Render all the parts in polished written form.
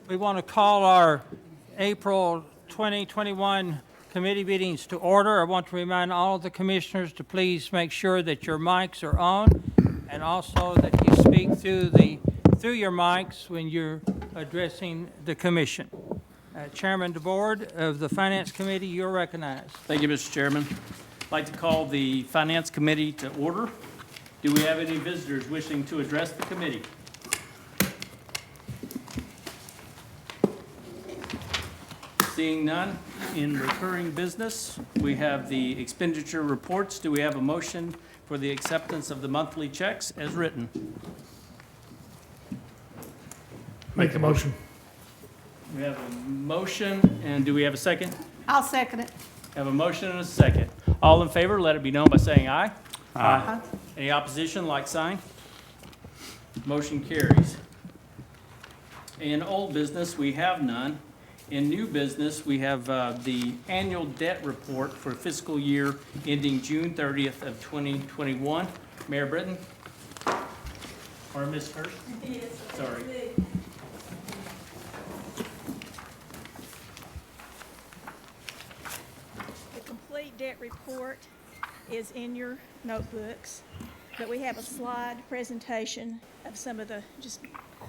We want to call our April 2021 committee meetings to order. I want to remind all of the commissioners to please make sure that your mics are on and also that you speak through your mics when you're addressing the commission. Chairman of the Board of the Finance Committee, you're recognized. Thank you, Mr. Chairman. I'd like to call the Finance Committee to order. Do we have any visitors wishing to address the committee? Seeing none, in recurring business, we have the expenditure reports. Do we have a motion for the acceptance of the monthly checks as written? Make the motion. We have a motion, and do we have a second? I'll second it. Have a motion and a second. All in favor, let it be known by saying aye. Aye. Any opposition, like sign? Motion carries. In old business, we have none. In new business, we have the annual debt report for fiscal year ending June 30th of 2021. Mayor Britton? Or Ms. Hurst? Yes. Sorry. The complete debt report is in your notebooks, but we have a slide presentation of some of the,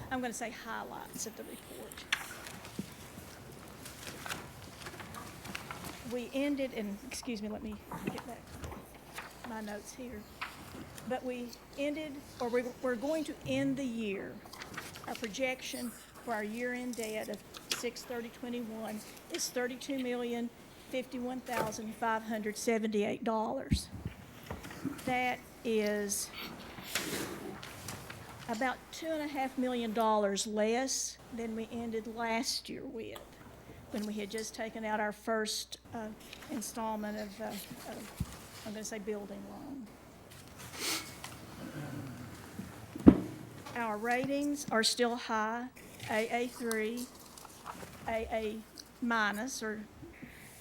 I'm going to say highlights of the report. We ended, and excuse me, let me get back to my notes here. But we ended, or we're going to end the year. Our projection for our year-end debt of 6/30/21 is $32,051,578. That is about $2.5 million less than we ended last year with, when we had just taken out our first installment of, I'm going to say, building loan. Our ratings are still high, AA3, AA minus,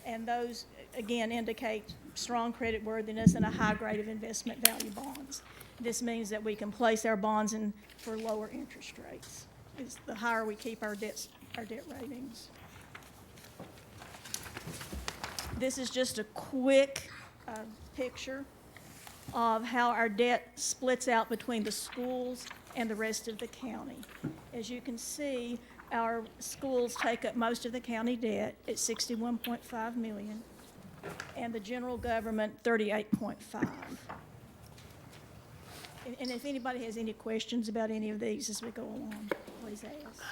and those, again, indicate strong credit worthiness and a high grade of investment value bonds. This means that we can place our bonds in for lower interest rates. It's the higher we keep our debt ratings. This is just a quick picture of how our debt splits out between the schools and the rest of the county. As you can see, our schools take up most of the county debt at $61.5 million, and the general government $38.5. And if anybody has any questions about any of these as we go along, please ask.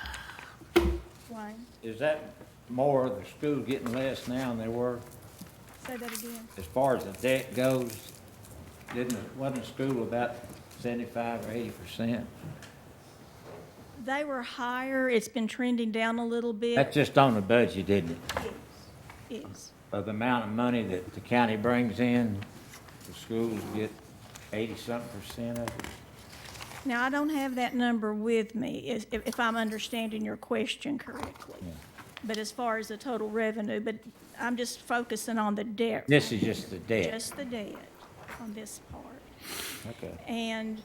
Wayne? Is that more of the schools getting less now than they were? Say that again. As far as the debt goes, wasn't school about 75 or 80%? They were higher. It's been trending down a little bit. That's just on the budget, isn't it? Yes. Of the amount of money that the county brings in, the schools get 80-something% of it? Now, I don't have that number with me, if I'm understanding your question correctly. Yeah. But as far as the total revenue, but I'm just focusing on the debt. This is just the debt? Just the debt on this part. Okay. And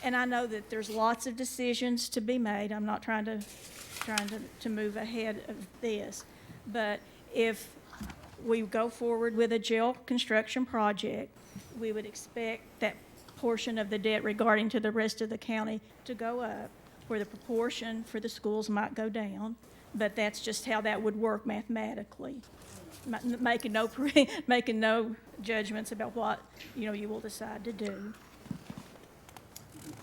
I know that there's lots of decisions to be made. I'm not trying to move ahead of this. But if we go forward with a jail construction project, we would expect that portion of the debt regarding to the rest of the county to go up, where the proportion for the schools might go down. But that's just how that would work mathematically, making no judgments about what, you will decide to do.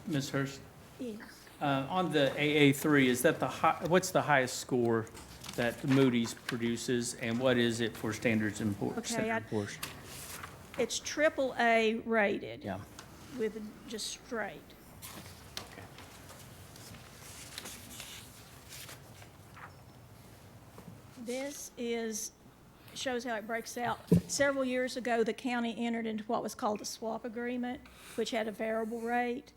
Ms. Hurst? Yes. On the AA3, is that what's the highest score that Moody's produces, and what is it for Standards and Poor's? Okay, it's AAA rated. Yeah. With just straight. This shows how it breaks out. Several years ago, the county entered into what was called a swap agreement, which had a variable rate.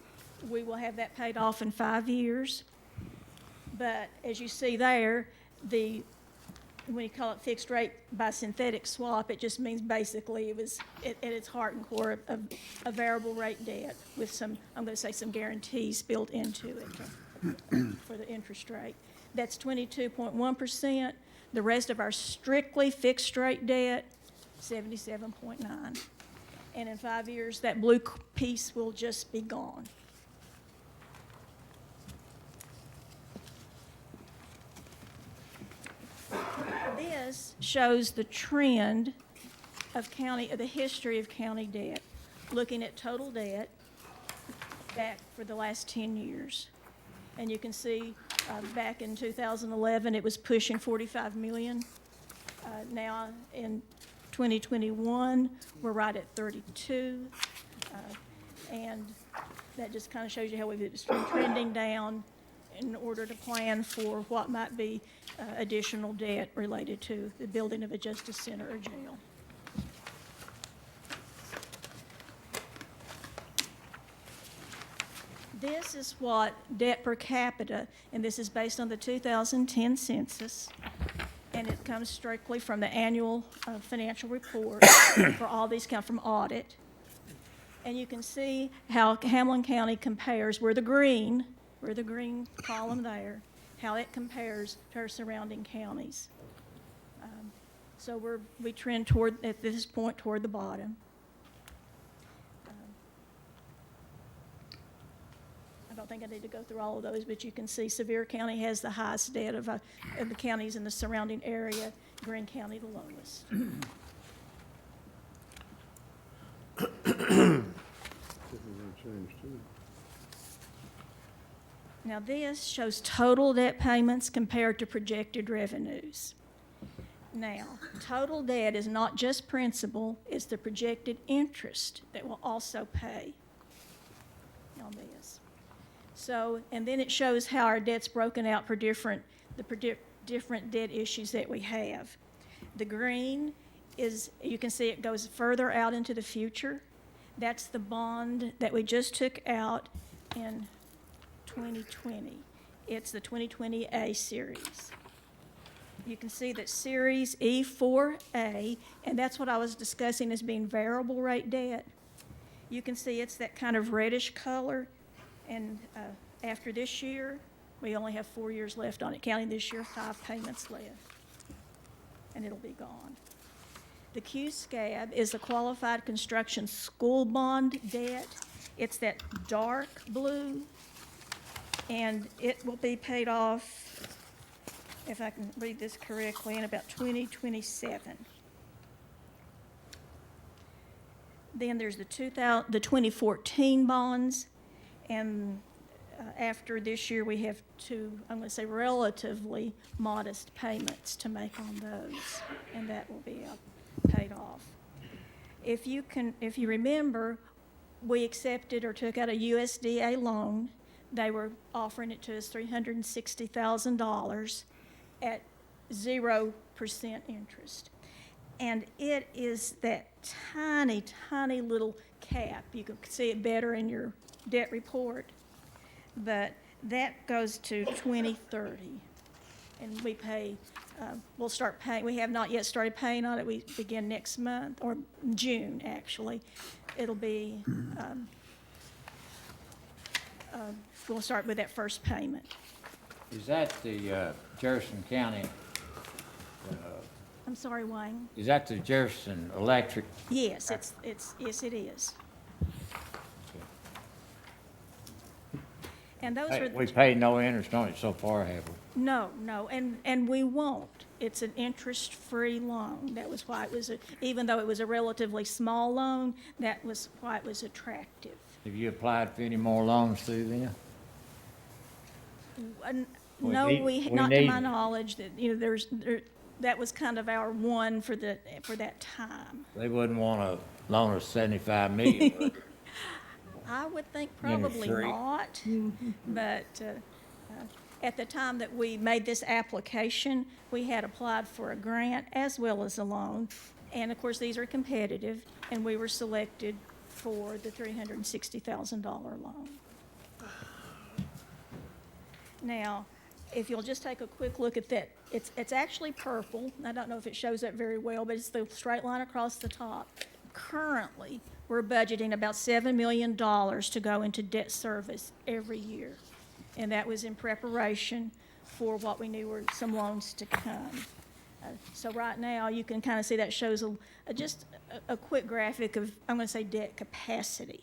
We will have that paid off in 5 years. But as you see there, when you call it fixed rate by synthetic swap, it just means basically it was at its heart and core a variable rate debt with some, I'm going to say, some guarantees built into it. for the interest rate. That's 22.1%. The rest of our strictly fixed rate debt, 77.9. And in 5 years, that blue piece will just be gone. This shows the trend of the history of county debt, looking at total debt back for the last 10 years. And you can see back in 2011, it was pushing 45 million. Now in 2021, we're right at 32. And that just kind of shows you how we've been trending down in order to plan for what might be additional debt related to the building of a justice center or jail. This is what debt per capita, and this is based on the 2010 census, and it comes strictly from the annual financial report for all these come from audit. And you can see how Hamlin County compares, we're the green column there, how it compares to our surrounding counties. So we trend toward, at this point, toward the bottom. I don't think I need to go through all of those, but you can see Sevier County has the highest debt of the counties in the surrounding area, Greene County the lowest. Now this shows total debt payments compared to projected revenues. Now, total debt is not just principal, it's the projected interest that we'll also pay on this. So, and then it shows how our debt's broken out for different debt issues that we have. The green is, you can see it goes further out into the future. That's the bond that we just took out in 2020. It's the 2020A series. You can see that Series E4A, and that's what I was discussing as being variable rate debt. You can see it's that kind of reddish color, and after this year, we only have 4 years left on it, counting this year, 5 payments left, and it'll be gone. The Q-scab is the qualified construction school bond debt. It's that dark blue, and it will be paid off, if I can read this correctly, in about 2027. Then there's the 2014 bonds, and after this year, we have 2, I'm going to say, relatively modest payments to make on those, and that will be paid off. If you remember, we accepted or took out a USDA loan. They were offering it to us $360,000 at 0% interest. And it is that tiny, tiny little cap. You can see it better in your debt report. But that goes to 2030. And we pay, we'll start paying, we have not yet started paying on it. We begin next month, or June, actually. It'll be, we'll start with that first payment. Is that the Jefferson County, I'm sorry, Wayne. is that the Jefferson Electric? Yes, yes, it is. And those are. We paid no interest on it so far, have we? No, and we won't. It's an interest-free loan. That was why it was, even though it was a relatively small loan, that was why it was attractive. Have you applied for any more loans through them? No, we not to need- my knowledge, that, that was kind of our one for that time. They wouldn't want to loan us $75 million, would they? I would think probably Interest-free. not, but at the time that we made this application, we had applied for a grant as well as a loan, and of course, these are competitive, and we were selected for the $360,000 loan. Now, if you'll just take a quick look at that, it's actually purple. I don't know if it shows up very well, but it's the straight line across the top. Currently, we're budgeting about $7 million to go into debt service every year. and that was in preparation for what we knew were some loans to come. So right now, you can kind of see that shows just a quick graphic of, I'm going to say, debt capacity.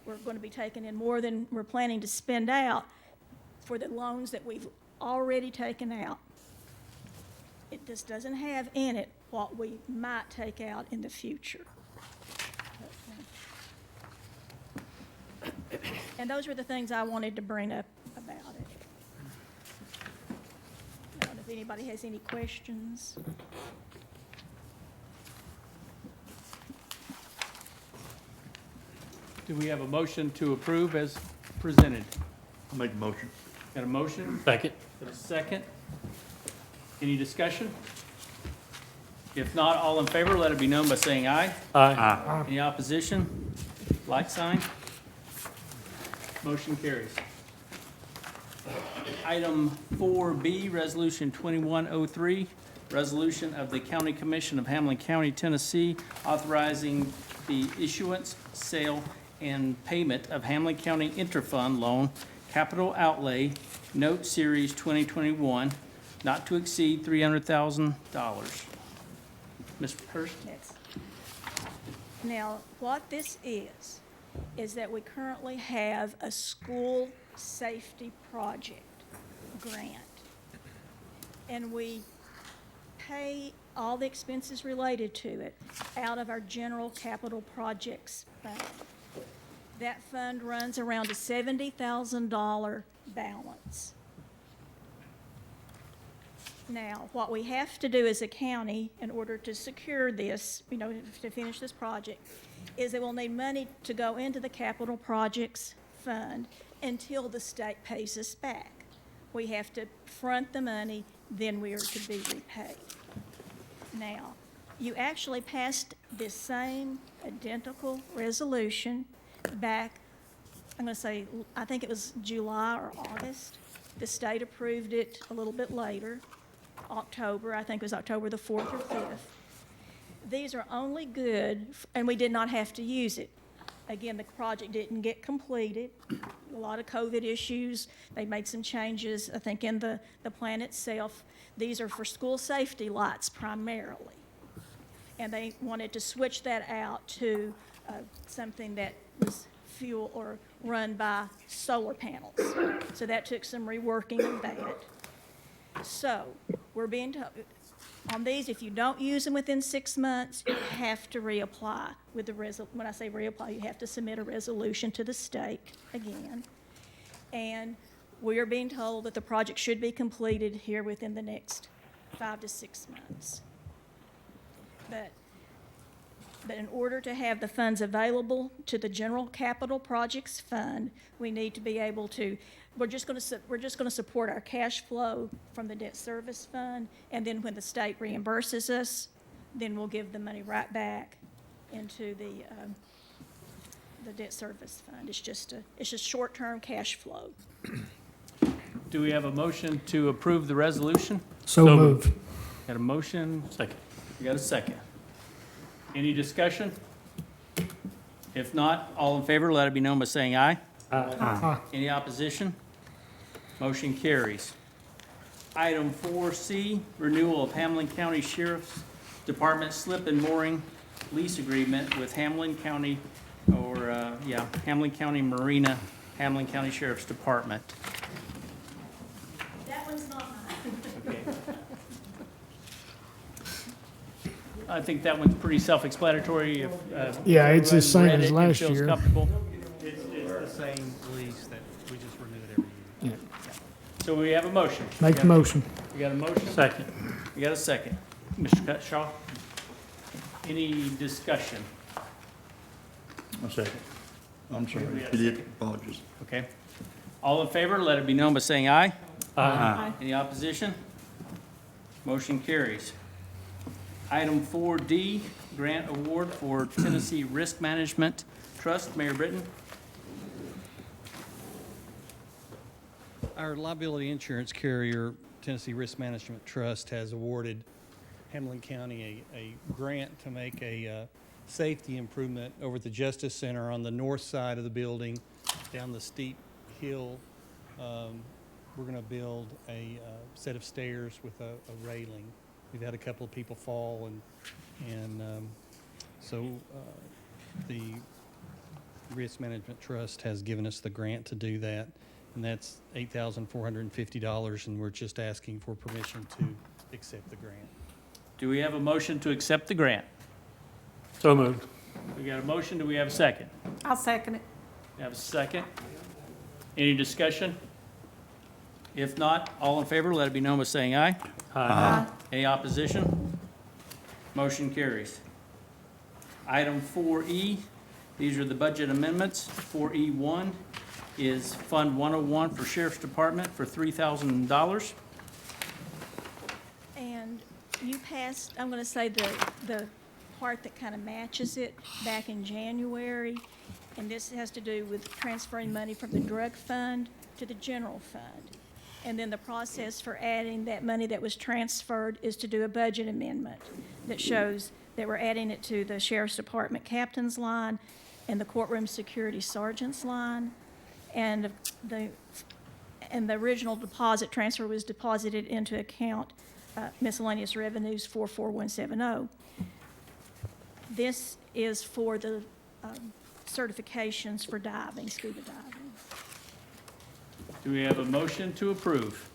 We're going to be taking in more than we're planning to spend out for the loans that we've already taken out. It just doesn't have in it what we might take out in the future. And those were the things I wanted to bring up about it. I don't know if anybody has any questions. Do we have a motion to approve as presented? I'll make a motion. Got a motion? Second. Got a second? Any discussion? If not, all in favor, let it be known by saying aye. Aye. Any opposition? Like sign? Motion carries. Item 4B, Resolution 2103, resolution of the County Commission of Hamlin County, Tennessee, authorizing the issuance, sale, and payment of Hamlin County Interfund Loan Capital Outlay Note Series 2021, not to exceed $300,000. Ms. Hurst? Yes. Now, what this is that we currently have a school safety project grant. And we pay all the expenses related to it out of our general capital projects fund. That fund runs around a $70,000 balance. Now, what we have to do as a county in order to secure this, to finish this project, is that we'll need money to go into the capital projects fund until the state pays us back. We have to front the money, then we are to be repaid. Now, you actually passed this same identical resolution back, I'm going to say, I think it was July or August. The state approved it a little bit later, October, I think it was October the 4th or 5th. These are only good, and we did not have to use it. Again, the project didn't get completed. A lot of COVID issues. They made some changes, I think, in the plan itself. These are for school safety lights primarily. And they wanted to switch that out to something that was fuel or run by solar panels. So that took some reworking of that. So we're being told, on these, if you don't use them within 6 months, you have to reapply with the when I say reapply, you have to submit a resolution to the state again. And we are being told that the project should be completed here within the next 5 to 6 months. But in order to have the funds available to the General Capital Projects Fund, we need to be able to, we're just going to support our cash flow from the debt service fund, and then when the state reimburses us, then we'll give the money right back into the debt service fund. It's just short-term cash flow. Do we have a motion to approve the resolution? So moved. Got a motion? Second. We got a second. Any discussion? If not, all in favor, let it be known by saying aye. Aye. Any opposition? Motion carries. Item 4C, renewal of Hamlin County Sheriff's Department slip and mooring lease agreement with Hamlin County, Hamlin County Marina, Hamlin County Sheriff's Department. That one's not mine. Okay. I think that one's pretty self-explanatory. If, Yeah, it's the everyone same read as it and last feels year. comfortable. It's the same lease that we just renewed every year. Yeah. So we have a motion. Make the motion. We got a motion? Second. We got a second. Mr. Cutshaw? Any discussion? A second. I'm sorry, We had a idiot, second. apologies. Okay. All in favor, let it be known by saying aye. Aye. Any opposition? Motion carries. Item 4D, grant award for Tennessee Risk Management Trust. Mayor Britton? Our liability insurance carrier, Tennessee Risk Management Trust, has awarded Hamlin County a grant to make a safety improvement over at the Justice Center on the north side of the building, down the steep hill we're going to build a set of stairs with a railing. We've had a couple of people fall, so the Risk Management Trust has given us the grant to do that, and that's $8,450, and we're just asking for permission to accept the grant. Do we have a motion to accept the grant? So moved. We got a motion, do we have a second? I'll second it. We have a second. Any discussion? If not, all in favor, let it be known by saying aye. Aye. Any opposition? Motion carries. Item 4E, these are the budget amendments. 4E1 is Fund 101 for Sheriff's Department for $3,000. And you passed, I'm going to say the part that kind of matches it back in January, and this has to do with transferring money from the drug fund to the general fund. And then the process for adding that money that was transferred is to do a budget amendment that shows that we're adding it to the Sheriff's Department captain's line and the courtroom security sergeant's line. And the original deposit transfer was deposited into account miscellaneous revenues 44170. This is for the certifications for diving, scuba diving. Do we have a motion to approve?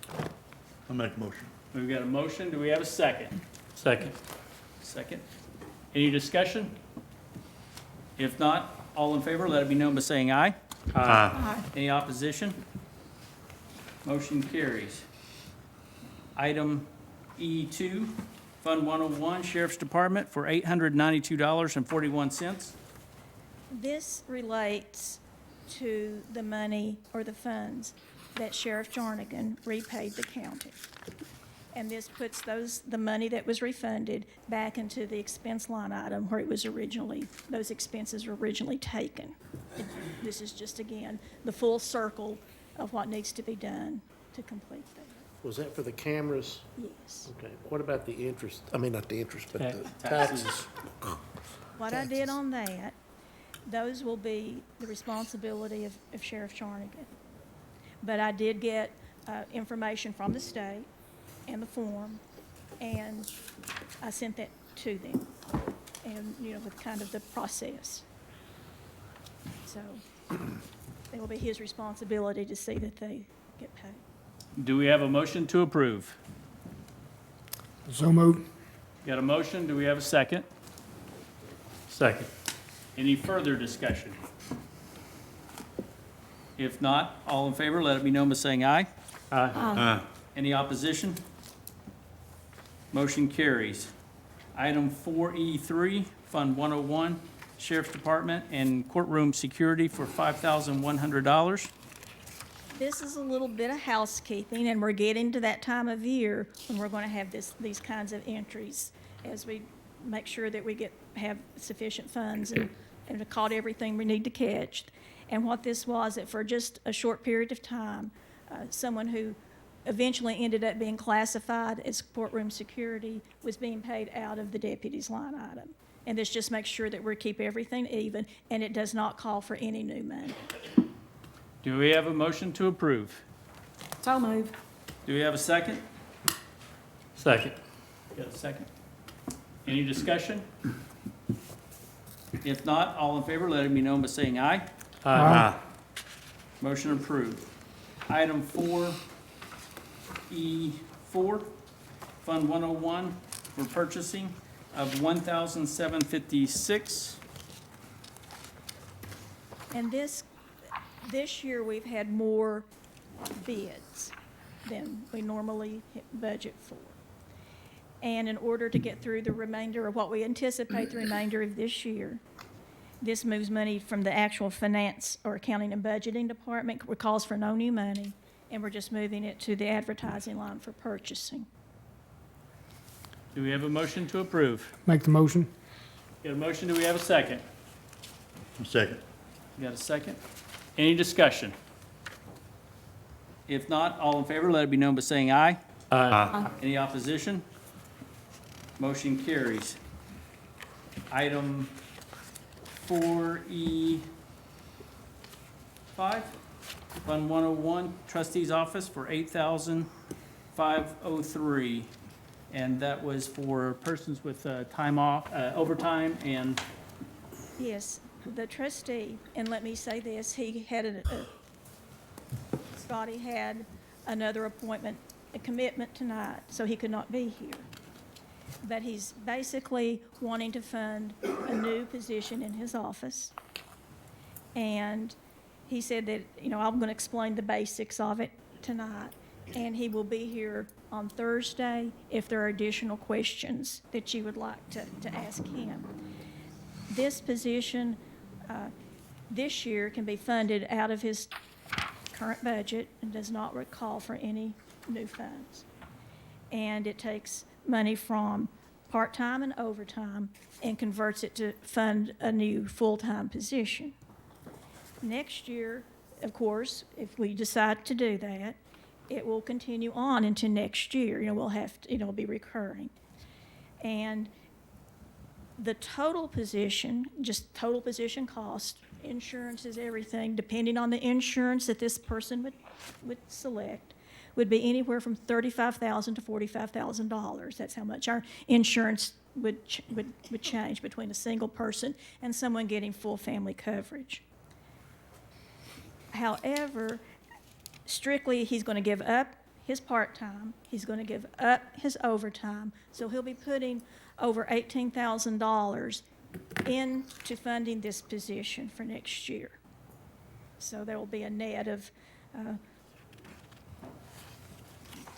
I'll make a motion. We've got a motion, do we have a second? Second. Second. Any discussion? If not, all in favor, let it be known by saying aye. Aye. Any opposition? Motion carries. Item E2, Fund 101, Sheriff's Department for $892.41. This relates to the money or the funds that Sheriff Jarnigan repaid the county. And this puts the money that was refunded back into the expense line item where it was originally, those expenses were originally taken. This is just, again, the full circle of what needs to be done to complete that. Was that for the cameras? Yes. Okay, what about the interest, I mean, not the interest, but the Taxes. taxes? What I did on that, those will be the responsibility of Sheriff Jarnigan. But I did get information from the state and the form, and I sent that to them, and, with kind of the process. So it will be his responsibility to see that they get paid. Do we have a motion to approve? So moved. Got a motion, do we have a second? Second. Any further discussion? If not, all in favor, let it be known by saying aye. Aye. Any opposition? Motion carries. Item 4E3, Fund 101, Sheriff's Department and Courtroom Security for $5,100. This is a little bit of housekeeping, and we're getting to that time of year when we're going to have these kinds of entries as we make sure that we have sufficient funds and have caught everything we need to catch. And what this was, that for just a short period of time, someone who eventually ended up being classified as courtroom security was being paid out of the deputy's line item. And this just makes sure that we keep everything even, and it does not call for any new money. Do we have a motion to approve? So moved. Do we have a second? Second. Got a second? Any discussion? If not, all in favor, let it be known by saying aye. Aye. Motion approved. Item 4E4, Fund 101, for purchasing of $1,756. And this year, we've had more bids than we normally budget for. And in order to get through the remainder of what we anticipate the remainder of this year, this moves money from the actual finance or accounting and budgeting department, which calls for no new money, and we're just moving it to the advertising line for purchasing. Do we have a motion to approve? Make the motion. Got a motion, do we have a second? Second. Got a second? Any discussion? If not, all in favor, let it be known by saying aye. Aye. Any opposition? Motion carries. Item 4E5, Fund 101, trustee's office for $8,503. And that was for persons with time off, overtime and, Yes, the trustee, and let me say this, he had Scotty had another appointment, a commitment tonight, so he could not be here. But he's basically wanting to fund a new position in his office. And he said that, I'm going to explain the basics of it tonight. And he will be here on Thursday if there are additional questions that you would like to ask him. This position, this year can be funded out of his current budget and does not call for any new funds. And it takes money from part-time and overtime and converts it to fund a new full-time position. Next year, of course, if we decide to do that, it will continue on into next year. We'll have to, it'll be recurring. And the total position, just total position cost, insurance is everything, depending on the insurance that this person would select, would be anywhere from $35,000 to $45,000. That's how much our insurance would change between a single person and someone getting full family coverage. However, strictly, he's going to give up his part-time, he's going to give up his overtime, so he'll be putting over $18,000 into funding this position for next year. So there will be a net of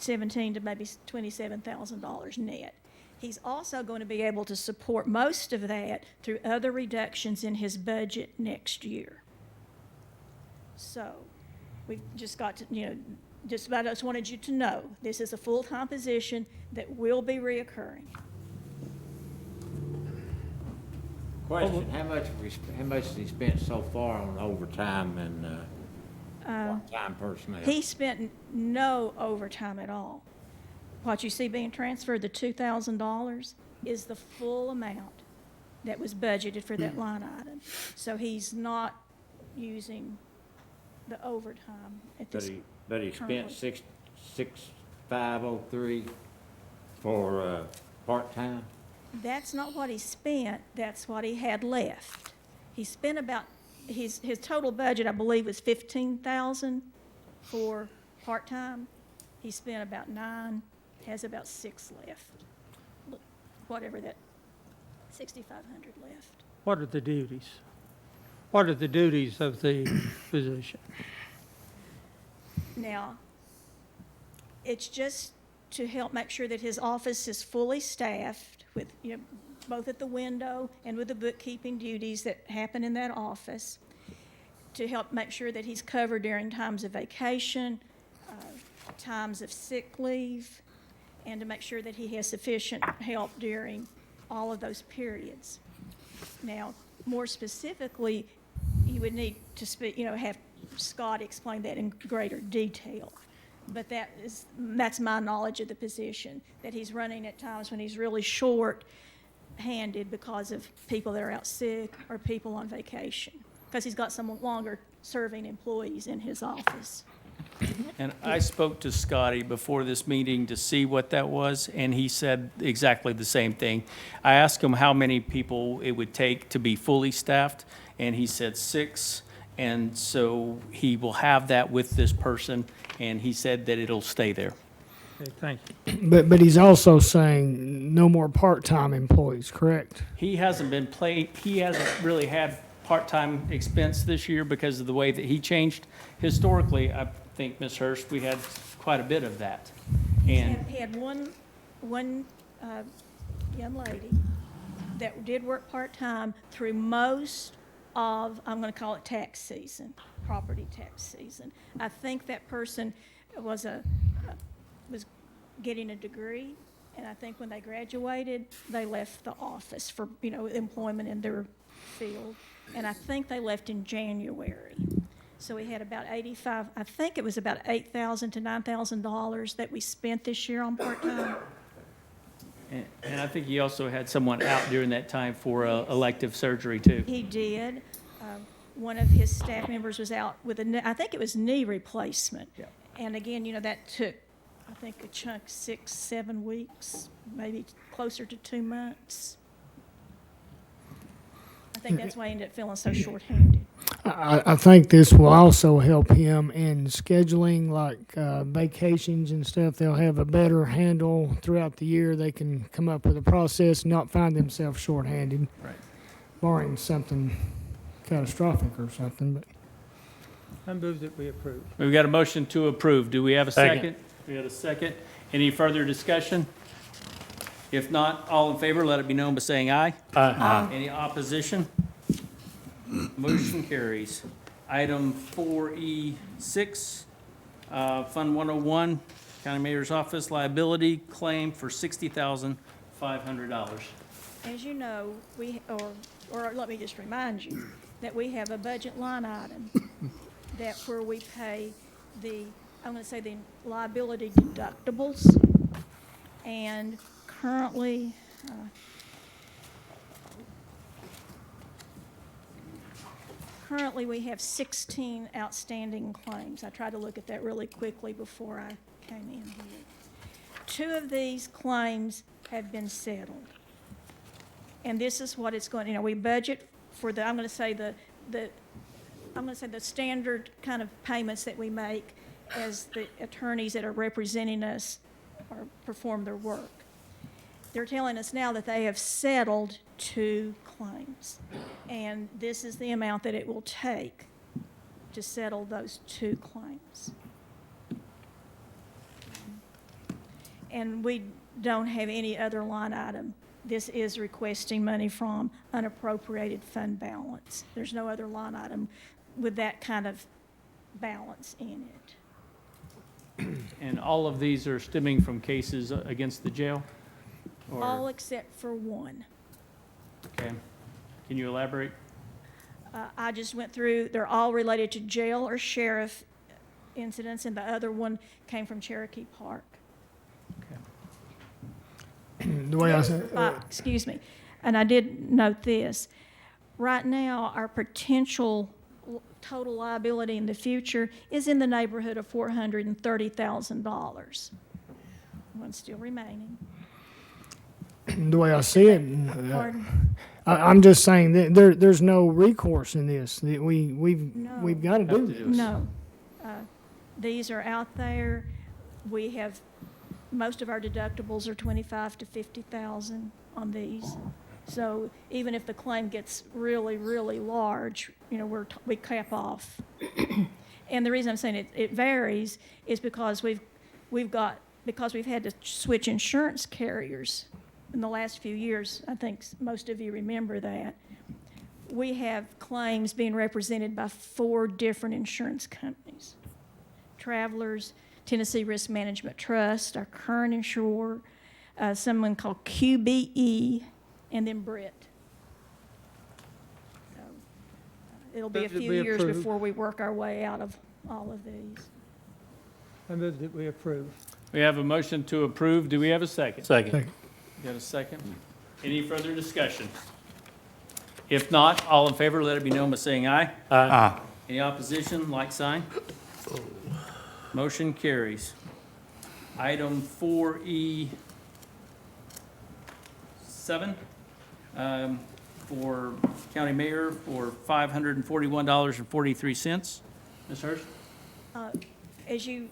$17,000 to maybe $27,000 net. He's also going to be able to support most of that through other reductions in his budget next year. So we've just got to, just wanted you to know, this is a full-time position that will be reoccurring. Question, how much has he spent so far on overtime and part-time personnel? He spent no overtime at all. What you see being transferred, the $2,000, is the full amount that was budgeted for that line item. So he's not using the overtime at this. But he spent currently. $6,503 for part-time? That's not what he spent, that's what he had left. He spent about, his total budget, I believe, was $15,000 for part-time. He spent about $9,000, has about $6,000 left. Look, whatever that, $6,500 left. What are the duties? What are the duties of the position? Now, it's just to help make sure that his office is fully staffed with, both at the window and with the bookkeeping duties that happen in that office, to help make sure that he's covered during times of vacation, times of sick leave, and to make sure that he has sufficient help during all of those periods. Now, more specifically, you would need to speak, have Scott explain that in greater detail. But that's my knowledge of the position, that he's running at times when he's really short-handed because of people that are out sick or people on vacation, because he's got some longer-serving employees in his office. and I spoke to Scotty before this meeting to see what that was, and he said exactly the same thing. I asked him how many people it would take to be fully staffed, and he said 6. And so he will have that with this person, and he said that it'll stay there. Okay, thank you. But he's also saying no more part-time employees, correct? He hasn't really had part-time expense this year because of the way that he changed. Historically, I think, Ms. Hurst, we had quite a bit of that. And He had one young lady that did work part-time through most of, I'm going to call it tax season, property tax season. I think that person was getting a degree, and I think when they graduated, they left the office for, employment in their field. And I think they left in January. So we had about I think it was about $8,000 to $9,000 that we spent this year on part-time. And I think he also had someone out during that time for elective surgery, too. He did. one of his staff members was out with I think it was knee replacement. Yeah. And again, that took, I think, a chunk, 6, 7 weeks, maybe closer to 2 months. I think that's why he ended up feeling so shorthanded. I think this will also help him in scheduling, like vacations and stuff. They'll have a better handle throughout the year. They can come up with a process and not find themselves shorthanded, Right. barring something catastrophic or something. But I move that we approve. We've got a motion to approve. Do we have a Second. second? We got a second. Any further discussion? If not, all in favor, let it be known by saying aye. Aye. Any opposition? Motion carries. Item 4E6, Fund 101, County Mayor's Office liability claim for $60,500. As you know, or let me just remind you, that we have a budget line item that where we pay I'm gonna say the liability deductibles. And currently, we have 16 outstanding claims. I tried to look at that really quickly before I came in here. 2 of these claims have been settled. And this is what it's going, we budget for I'm gonna say the standard kind of payments that we make as the attorneys that are representing us or perform their work. They're telling us now that they have settled 2 claims. And this is the amount that it will take to settle those 2 claims. And we don't have any other line item. This is requesting money from unappropriated fund balance. There's no other line item with that kind of balance in it. And all of these are stemming from cases against the jail? Or- All except for 1. Okay. Can you elaborate? I just went through, they're all related to jail or sheriff incidents, and the other one came from Cherokee Park. the way I said, Excuse me. And I did note this. Right now, our potential total liability in the future is in the neighborhood of $430,000. One still remaining. the way I see it, Pardon? I'm just saying that there's no recourse in this. That we've got to do this. No. These are out there. We have, most of our deductibles are $25,000 to $50,000 on these. So even if the claim gets really, really large, we cap off. And the reason I'm saying it varies is because we've had to switch insurance carriers in the last few years. I think most of you remember that. We have claims being represented by 4 different insurance companies. Travelers, Tennessee Risk Management Trust, our current insurer, someone called QBE, and then Brit. So, it'll be a Move that few we years approve. before we work our way out of all of these. I move that we approve. We have a motion to approve. Do we have a second? Second. Got a second? Any further discussion? If not, all in favor, let it be known by saying aye. Aye. Any opposition, like sign? Motion carries. Item 4E7, for county mayor for $541.43. Ms. Hurst? As you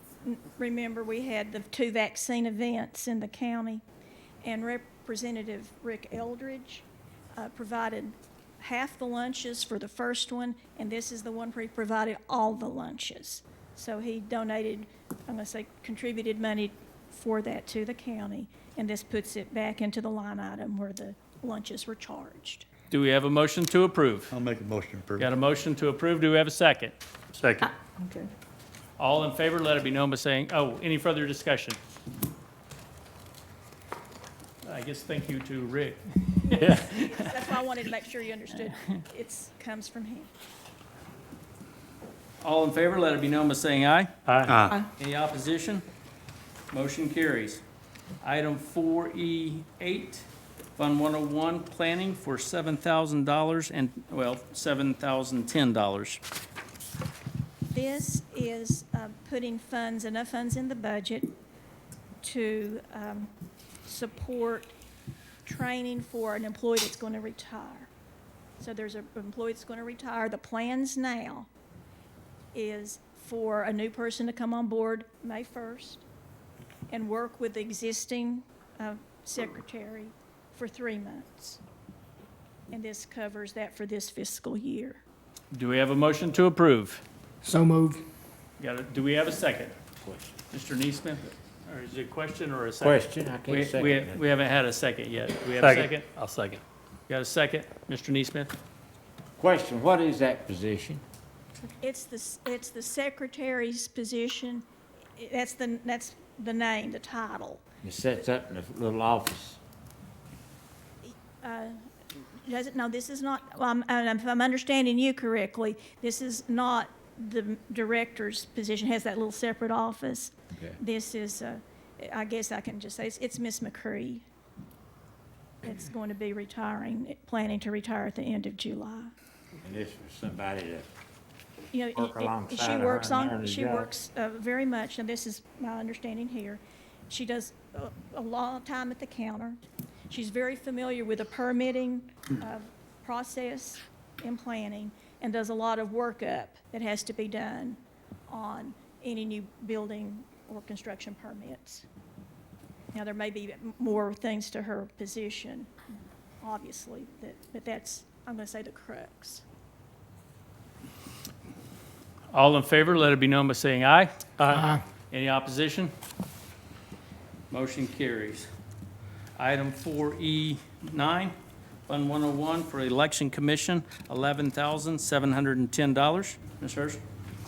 remember, we had the 2 vaccine events in the county, and Representative Rick Eldridge provided half the lunches for the first one, and this is the one where he provided all the lunches. So he donated, contributed money for that to the county, and this puts it back into the line item where the lunches were charged. Do we have a motion to approve? I'll make a motion to approve. Got a motion to approve. Do we have a second? Second. Okay. All in favor, let it be known by saying, any further discussion? I guess thank you to Rick. That's why I wanted to make sure you understood. It comes from him. All in favor, let it be known by saying aye. Aye. Any opposition? Motion carries. Item 4E8, Fund 101, planning for $7,000 and, well, $7,010. This is putting funds, enough funds in the budget to support training for an employee that's going to retire. So there's an employee that's going to retire. The plans now is for a new person to come on board May 1st and work with the existing secretary for 3 months. And this covers that for this fiscal year. Do we have a motion to approve? So moved. Do we have a second? Mr. Neesmith, or is it a question or a second? Question, I We, can't second we, it. we haven't had a second yet. Do we have a second? I'll second. Got a second? Mr. Neesmith? Question, what is that position? It's the secretary's position. That's the name, the title. It sits up in a little office. No, this is not, well, if I'm understanding you correctly, this is not the director's position, has that little separate office. Okay. This is, I guess I can just say, it's Miss McCree. It's going to be retiring, planning to retire at the end of July. And this was somebody that, You know, Work alongside she of her works and learn the she job. works very much, and this is my understanding here. She does a long time at the counter. She's very familiar with the permitting process and planning, and does a lot of workup that has to be done on any new building or construction permits. Now, there may be more things to her position, obviously, but that's, I'm going to say, the crux. All in favor, let it be known by saying aye. Aye. Any opposition? Motion carries. Item 4E9, Fund 101 for Election Commission, $11,710. Ms. Hurst?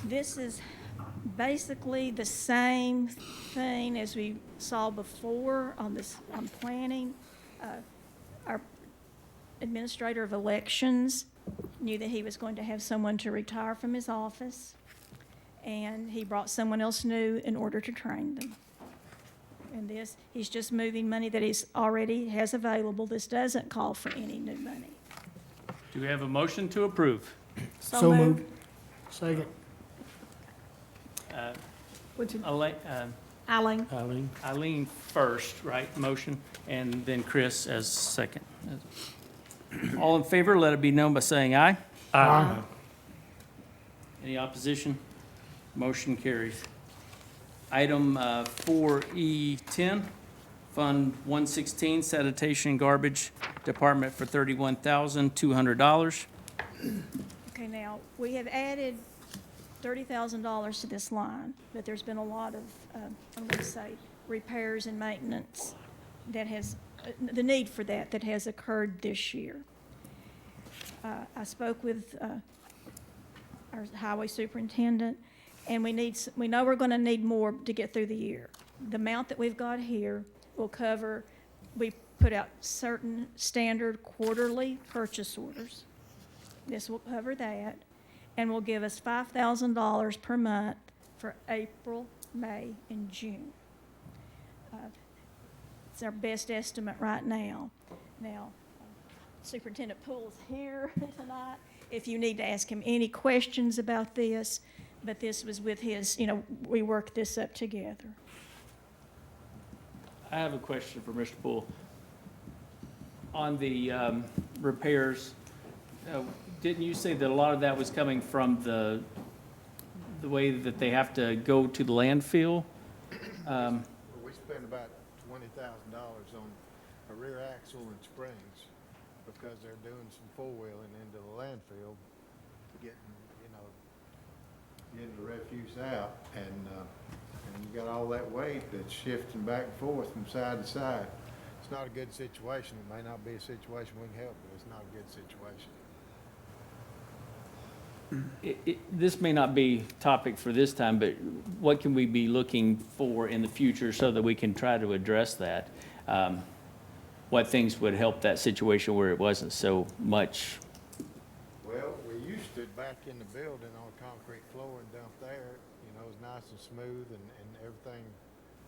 This is basically the same thing as we saw before on planning. Our administrator of elections knew that he was going to have someone to retire from his office, and he brought someone else new in order to train them. And this, he's just moving money that he's already has available. This doesn't call for any new money. Do we have a motion to approve? So moved. Second. Would you, Eileen Eileen? Eileen first, right, motion, and then Chris as second. All in favor, let it be known by saying aye. Aye. Any opposition? Motion carries. Item 4E10, Fund 116, Sanitation Garbage Department for $31,200. Okay, now, we have added $30,000 to this line, but there's been a lot of, I'm going to say, repairs and maintenance that has, the need for that has occurred this year. I spoke with our highway superintendent, and we know we're going to need more to get through the year. The amount that we've got here will cover, we put out certain standard quarterly purchase orders. This will cover that, and will give us $5,000 per month for April, May, and June. It's our best estimate right now. Now, Superintendent Poole's here tonight if you need to ask him any questions about this, but this was with his, we worked this up together. I have a question for Mr. Poole. On the repairs, didn't you say that a lot of that was coming from the way that they have to go to the landfill? Well, we spend about $20,000 on a rear axle and springs because they're doing some four-wheeling into the landfill, getting the refuse out, and you got all that weight that's shifting back and forth from side to side. It's not a good situation. It may not be a situation we can help, but it's not a good situation. This may not be topic for this time, but what can we be looking for in the future so that we can try to address that? What things would help that situation where it wasn't so much? Well, we used to back in the building on a concrete floor and dump there. It was nice and smooth, and everything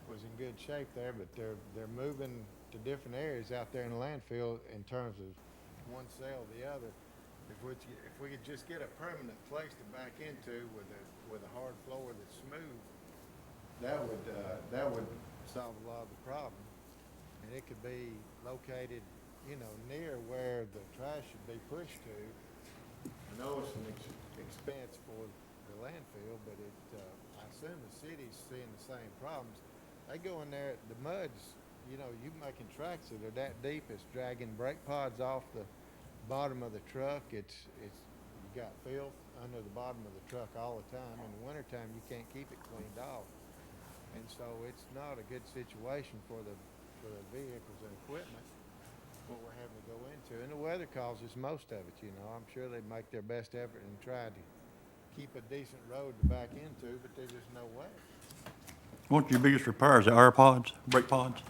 was in good shape there, but they're moving the different areas out there in the landfill in terms of one cell or the other. If we could just get a permanent place to back into with a hard floor that's smooth, that would solve a lot of the problem. And it could be located, you know, near where the trash should be pushed to. I know it's an expense for the landfill, but I assume the city's seeing the same problems. They go in there, the mud's, you know, you making tracks that are that deep, it's dragging brake pods off the bottom of the truck. You got filth under the bottom of the truck all the time. In the wintertime, you can't keep it cleaned off. And so it's not a good situation for the vehicles and equipment, what we're having to go into. And the weather causes most of it, you know. I'm sure they make their best effort in trying to keep a decent road to back into, but there's just no way. What's your biggest repairs, the air pods, brake pods?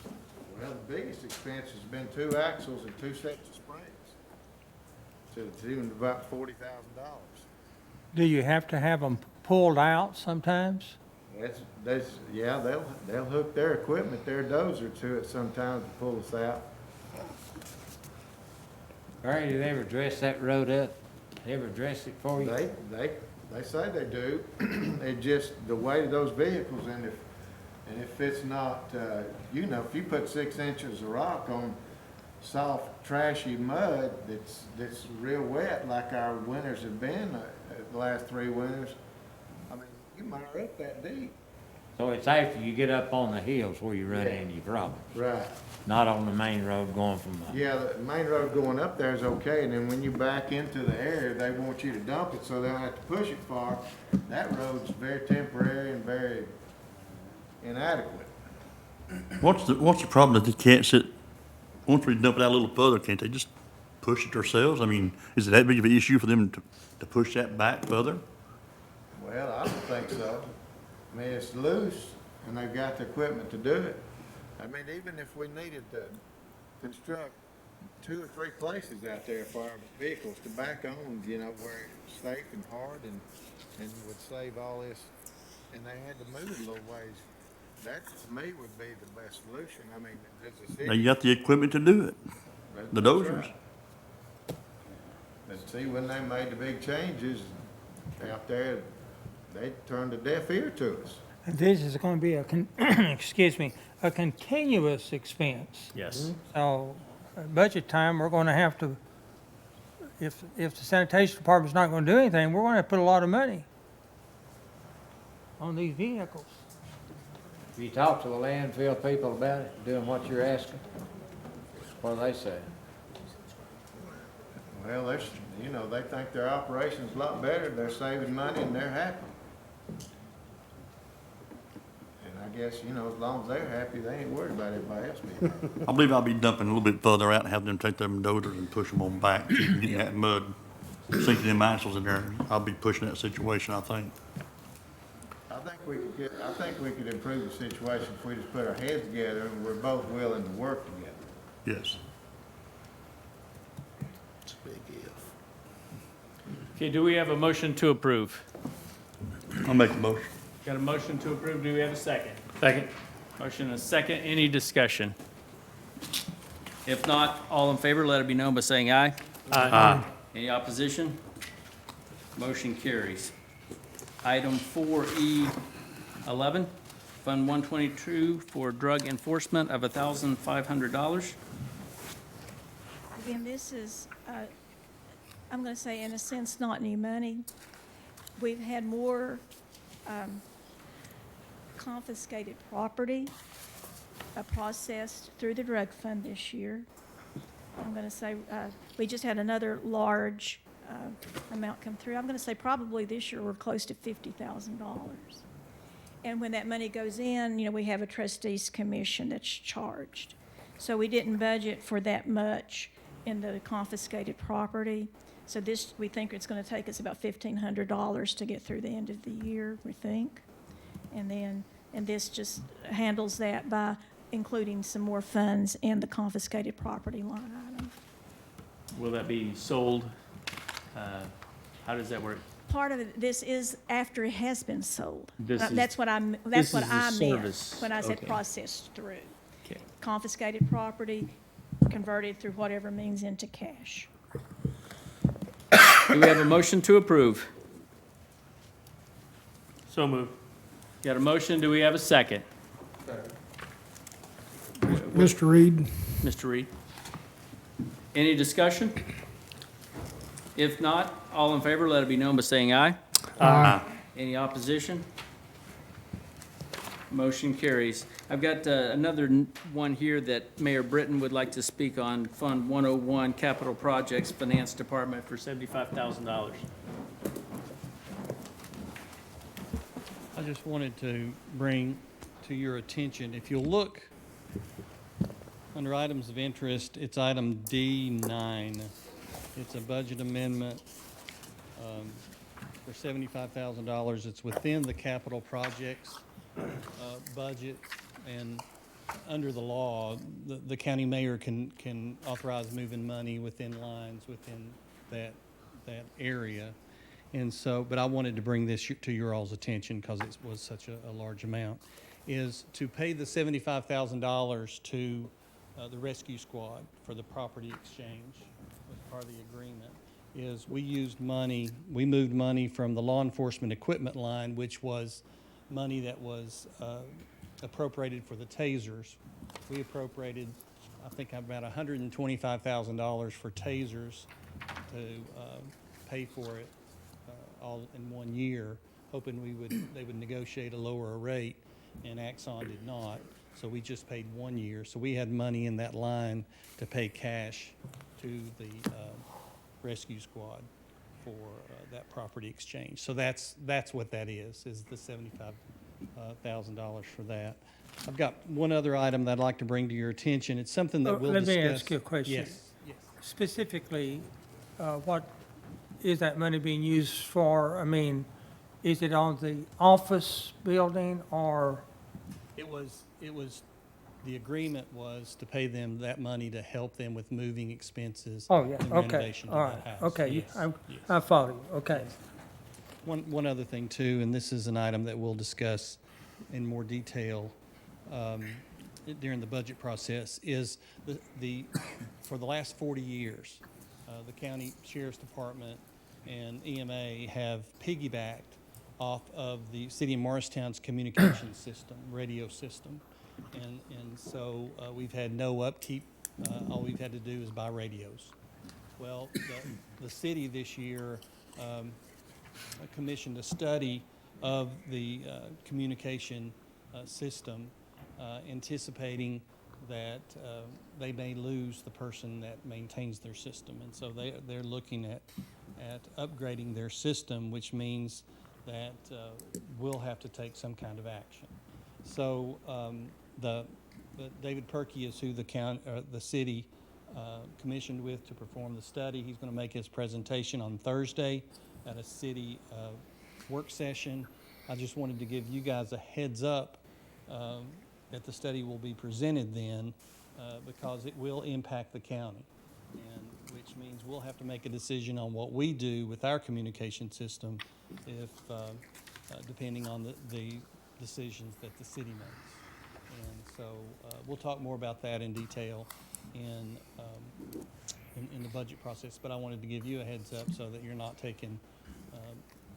Well, the biggest expense has been 2 axles and 2 sets of springs. To the tune of about $40,000. Do you have to have them pulled out sometimes? Yeah, they'll hook their equipment, their dozer to it sometimes to pull us out. Barry, do they ever dress that road up? They ever dress it for you? They say they do. It just, the weight of those vehicles, and if it's not, you know, if you put 6 inches of rock on soft, trashy mud that's real wet, like our winters have been, the last 3 winters, I mean, you might up that deep. So it's after you get up on the hills where you run Yeah. into your problem, Right. not on the main road going from Yeah, the main road going up there is okay, and then when you back into the area, they want you to dump it, so they don't have to push it far. That road's very temporary and very inadequate. What's the problem that they can't sit, once we dump it out a little further, can't they just push it themselves? I mean, is it that big of an issue for them to push that back further? Well, I don't think so. I mean, it's loose, and they've got the equipment to do it. I mean, even if we needed to construct 2 or 3 places out there for our vehicles to back on, you know, where it's safe and hard and would save all this, and they had to move it a little ways, that to me would be the best solution. I mean, does the city? Now, you got the equipment to do it, the That's dozers. right. But see, when they made the big changes out there, they turned a deaf ear to us. This is going to be excuse me, a continuous expense. Yes. So, at budget time, we're going to have to, if the sanitation department's not going to do anything, we're going to have to put a lot of money on these vehicles. Have you talked to the landfill people about it, doing what you're asking? What do they say? Well, you know, they think their operation's a lot better, they're saving money and they're happy. And I guess, you know, as long as they're happy, they ain't worried about everybody else being happy. I believe I'll be dumping a little bit further out and have them take them dozers and push them on back, getting that mud, sinking them axles in there. I'll be pushing that situation, I think. I think we could improve the situation if we just put our heads together and we're both willing to work together. Yes. It's a big if. Okay, do we have a motion to approve? I'll make a motion. Got a motion to approve, do we have a second? Second. Motion and a second, any discussion? If not, all in favor, let it be known by saying aye. Aye. Any opposition? Motion carries. Item 4E11, Fund 122 for drug enforcement of $1,500. Again, this is, I'm going to say, in a sense, not new money. We've had more confiscated property processed through the drug fund this year. I'm going to say we just had another large amount come through. I'm going to say probably this year we're close to $50,000. And when that money goes in, you know, we have a trustees commission that's charged. So we didn't budget for that much in the confiscated property. So this, we think it's going to take us about $1,500 to get through the end of the year, we think. And this just handles that by including some more funds in the confiscated property line item. Will that be sold? How does that work? Part of this is after it has been sold. This is- That's what I this is the meant service. when I said Okay. processed through. Okay. confiscated property converted through whatever means into cash. Do we have a motion to approve? So moved. Got a motion, do we have a second? Mr. Reed? Mr. Reed? Any discussion? If not, all in favor, let it be known by saying aye. Aye. Any opposition? Motion carries. I've got another one here that Mayor Britton would like to speak on, Fund 101 Capital Projects Finance Department for $75,000. I just wanted to bring to your attention, if you'll look under items of interest, it's item D9. It's a budget amendment for $75,000. It's within the capital projects budget, and under the law, the county mayor can authorize moving money within lines within that area. And so, but I wanted to bring this to your all's attention because it was such a large amount, is to pay the $75,000 to the rescue squad for the property exchange as part of the agreement. Is we moved money from the law enforcement equipment line, which was money that was appropriated for the tasers. We appropriated, I think, about $125,000 for tasers to pay for it all in 1 year, hoping they would negotiate a lower rate, and Axon did not. So we just paid 1 year. So we had money in that line to pay cash to the rescue squad for that property exchange. So that's what that is the $75,000 for that. I've got one other item that I'd like to bring to your attention. It's something that we'll discuss. Let me ask you a question. Yes. Specifically, what is that money being used for? I mean, is it on the office building or? It was, the agreement was to pay them that money to help them with moving expenses. Oh, yeah, and okay, renovation of all that right, house. okay, Yes, yes. I follow you, okay. One other thing too, and this is an item that we'll discuss in more detail during the budget process, is for the last 40 years, the county sheriff's department and EMA have piggybacked off of the city of Morristown's communication system, radio system. And so we've had no upkeep. All we've had to do is buy radios. Well, the city this year commissioned a study of the communication system, anticipating that they may lose the person that maintains their system. And so they're looking at upgrading their system, which means that we'll have to take some kind of action. So David Perkey is who the city commissioned with to perform the study. He's going to make his presentation on Thursday at a city work session. I just wanted to give you guys a heads up that the study will be presented then because it will impact the county, and which means we'll have to make a decision on what we do with our communication system if depending on the decisions that the city makes. And so we'll talk more about that in detail in the budget process, but I wanted to give you a heads up so that you're not taken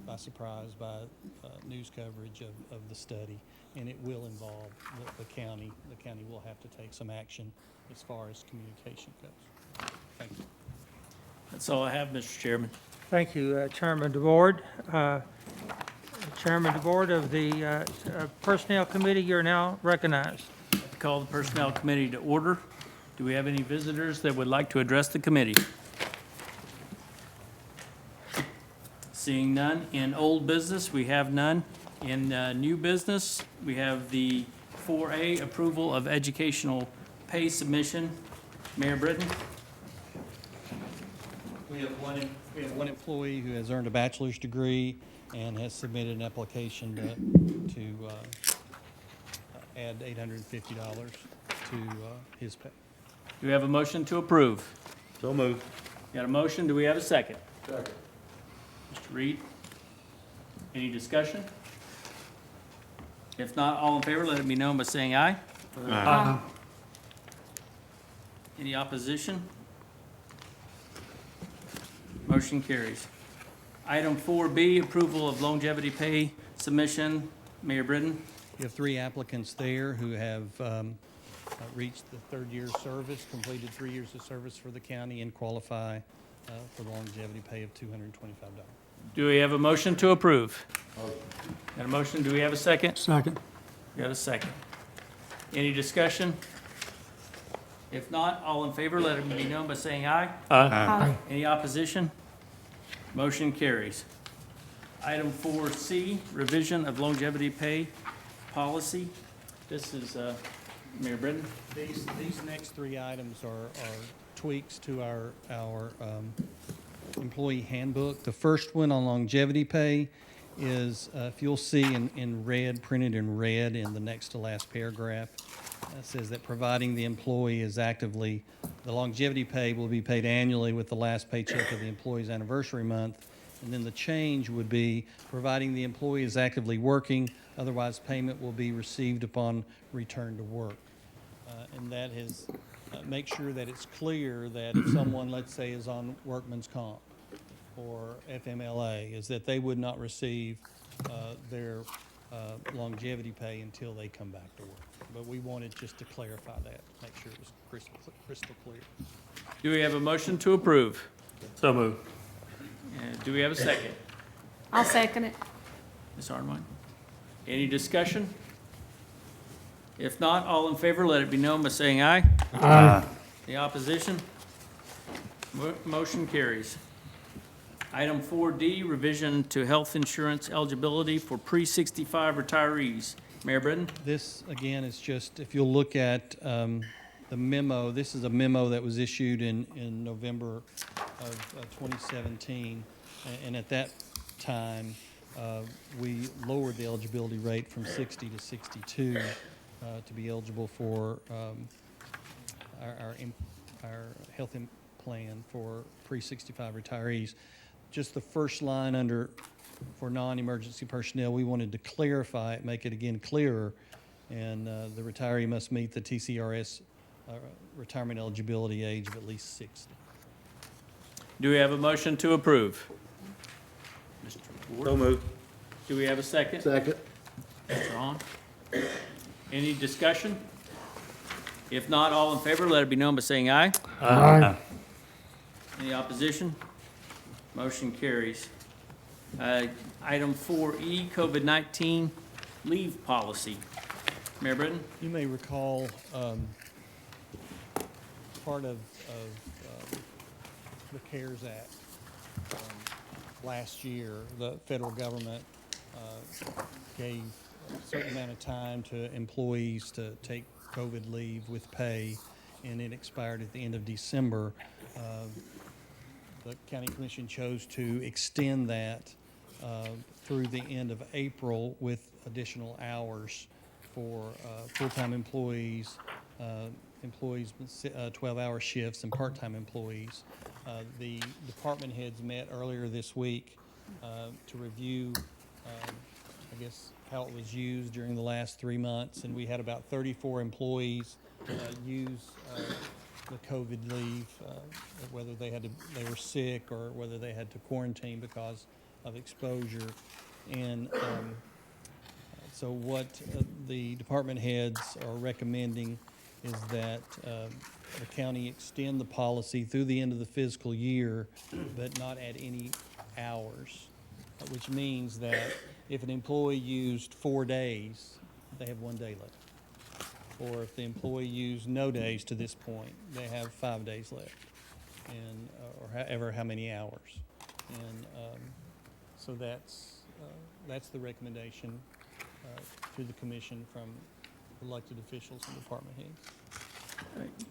by surprise by news coverage of the study. And it will involve the county. The county will have to take some action as far as communication goes. Thank you. That's all I have, Mr. Chairman. Thank you, Chairman DeVord. Chairman DeVord of the Personnel Committee, you're now recognized. I call the Personnel Committee to order. Do we have any visitors that would like to address the committee? Seeing none. In old business, we have none. In new business, we have the 4A, approval of educational pay submission. Mayor Britton? We have one employee who has earned a bachelor's degree and has submitted an application to add $850 to his pay. Do we have a motion to approve? So moved. Got a motion, do we have a second? Second. Mr. Reed? Any discussion? If not, all in favor, let it be known by saying aye. Aye. Any opposition? Motion carries. Item 4B, approval of longevity pay submission. Mayor Britton? You have 3 applicants there who have reached the third year of service, completed 3 years of service for the county, and qualify for the longevity pay of $225. Do we have a motion to approve? Got a motion, do we have a second? Second. Got a second. Any discussion? If not, all in favor, let it be known by saying aye. Aye. Any opposition? Motion carries. Item 4C, revision of longevity pay policy. This is Mayor Britton. These next 3 items are tweaks to our employee handbook. The first one on longevity pay is, if you'll see in red, printed in red in the next to last paragraph, says that providing the employee is actively, the longevity pay will be paid annually with the last paycheck of the employee's anniversary month. And then the change would be, providing the employee is actively working, otherwise payment will be received upon return to work. And that is, make sure that it's clear that if someone, let's say, is on workman's comp or FMLA, is that they would not receive their longevity pay until they come back to work. But we wanted just to clarify that, make sure it was crystal clear. Do we have a motion to approve? So moved. Do we have a second? I'll second it. Ms. Arnwine? Any discussion? If not, all in favor, let it be known by saying aye. Aye. The opposition? Motion carries. Item 4D, revision to health insurance eligibility for pre-65 retirees. Mayor Britton? This, again, is just, if you'll look at the memo, this is a memo that was issued in November of 2017. And at that time, we lowered the eligibility rate from 60 to 62 to be eligible for our health plan for pre-65 retirees. Just the first line under, for non-emergency personnel, we wanted to clarify it, make it again clearer, and the retiree must meet the TCRS retirement eligibility age of at least 60. Do we have a motion to approve? Mr. Ward? So moved. Do we have a second? Second. Mr. Hahn? Any discussion? If not, all in favor, let it be known by saying aye. Aye. Any opposition? Motion carries. Item 4E, COVID-19 leave policy. Mayor Britton? You may recall part of the CARES Act last year, the federal government gave a certain amount of time to employees to take COVID leave with pay, and it expired at the end of December. The county commission chose to extend that through the end of April with additional hours for full-time employees, 12-hour shifts, and part-time employees. The department heads met earlier this week to review, I guess, how it was used during the last 3 months, and we had about 34 employees use the COVID leave, whether they were sick or whether they had to quarantine because of exposure. And so what the department heads are recommending is that the county extend the policy through the end of the fiscal year, but not add any hours, which means that if an employee used 4 days, they have 1 day left. Or if the employee used no days to this point, they have 5 days left, and or however how many hours. And so that's the recommendation to the commission from elected officials and department heads.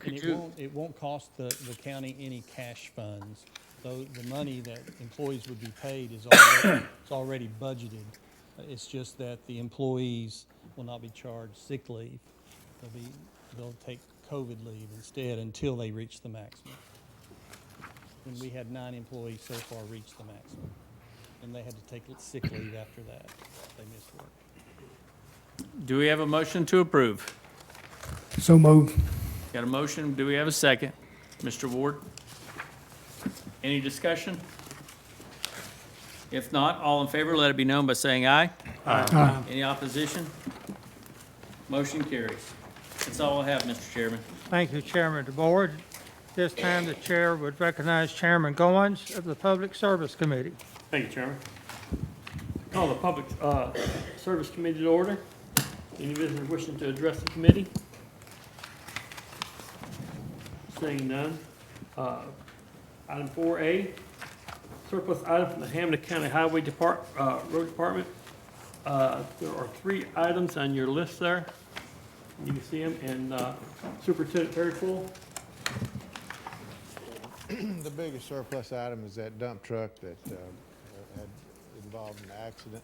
And it won't cost the county any cash funds. So the money that employees would be paid is already budgeted. It's just that the employees will not be charged sick leave. They'll take COVID leave instead until they reach the maximum. And we had 9 employees so far reach the maximum, and they had to take sick leave after that. They missed work. Do we have a motion to approve? So moved. Got a motion, do we have a second? Mr. Ward? Any discussion? If not, all in favor, let it be known by saying aye. Aye. Any opposition? Motion carries. That's all I have, Mr. Chairman. Thank you, Chairman of the Board. This time, the Chair would recognize Chairman Goins of the Public Service Committee. Thank you, Chairman. Call the Public Service Committee to order. Any visitors wishing to address the committee? Seeing none. Item 4A, surplus item from the Hamilton County Highway Road Department. There are 3 items on your list there. You can see them, and Superintendent Perry Poole. The biggest surplus item is that dump truck that had involved an accident.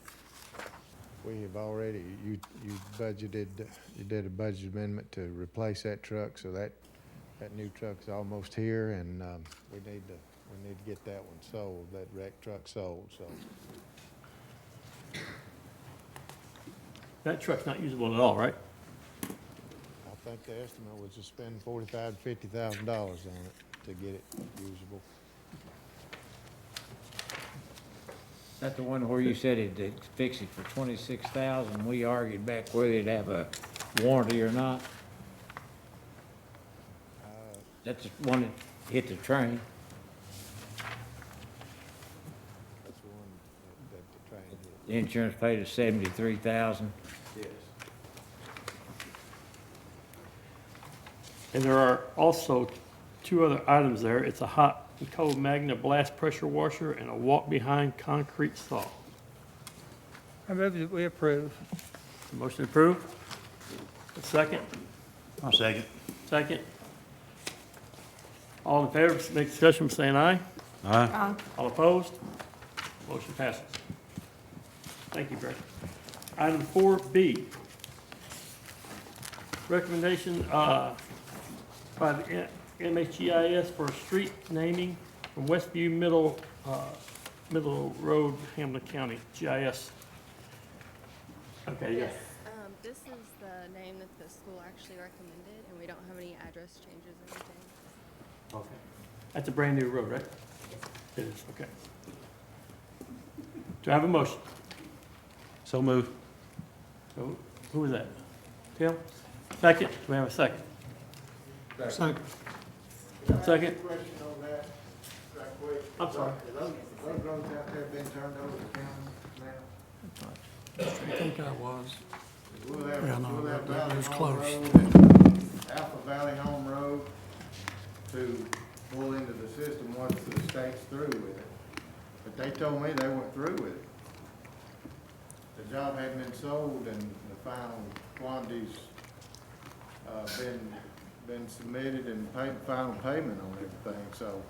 We have already, you budgeted, you did a budget amendment to replace that truck, so that new truck's almost here, and we need to get that one sold, that wrecked truck sold, so. That truck's not usable at all, right? I think the estimate was to spend $45,000 to $50,000 on it to get it usable. That's the one where you said it'd fix it for 26,000. We argued back whether it'd have a warranty or not. That's the one that hit the train. That's the one that the train hit. The insurance paid us 73,000. Yes. And there are also 2 other items there. It's a hot and cold magnet blast pressure washer and a walk-behind concrete saw. I move that we approve. Motion approved. A second? I'll second. Second. All in favor, make discussion by saying aye. Aye. All opposed? Motion passes. Thank you, Greg. Item 4B. Recommendation by the MHGIS for a street naming from Westview Middle Road, Hamilton County, GIS. Okay, yes. This is the name that the school actually recommended, and we don't have any address changes or anything. Okay. That's a brand-new road, right? It is, okay. Do I have a motion? So move. So, who was that? Tim? Second? Do we have a second? Second. Second? Question on that, right quick. I'm sorry. Those roads out there been turned over to county now? I think I was. We'll have, Yeah, no, we'll have that Valley was Home close. Road and Alpha Valley Home Road to pull into the system once the state's through with it. But they told me they weren't through with it. The job hadn't been sold and the final quantities, been submitted and paid final payment on everything, so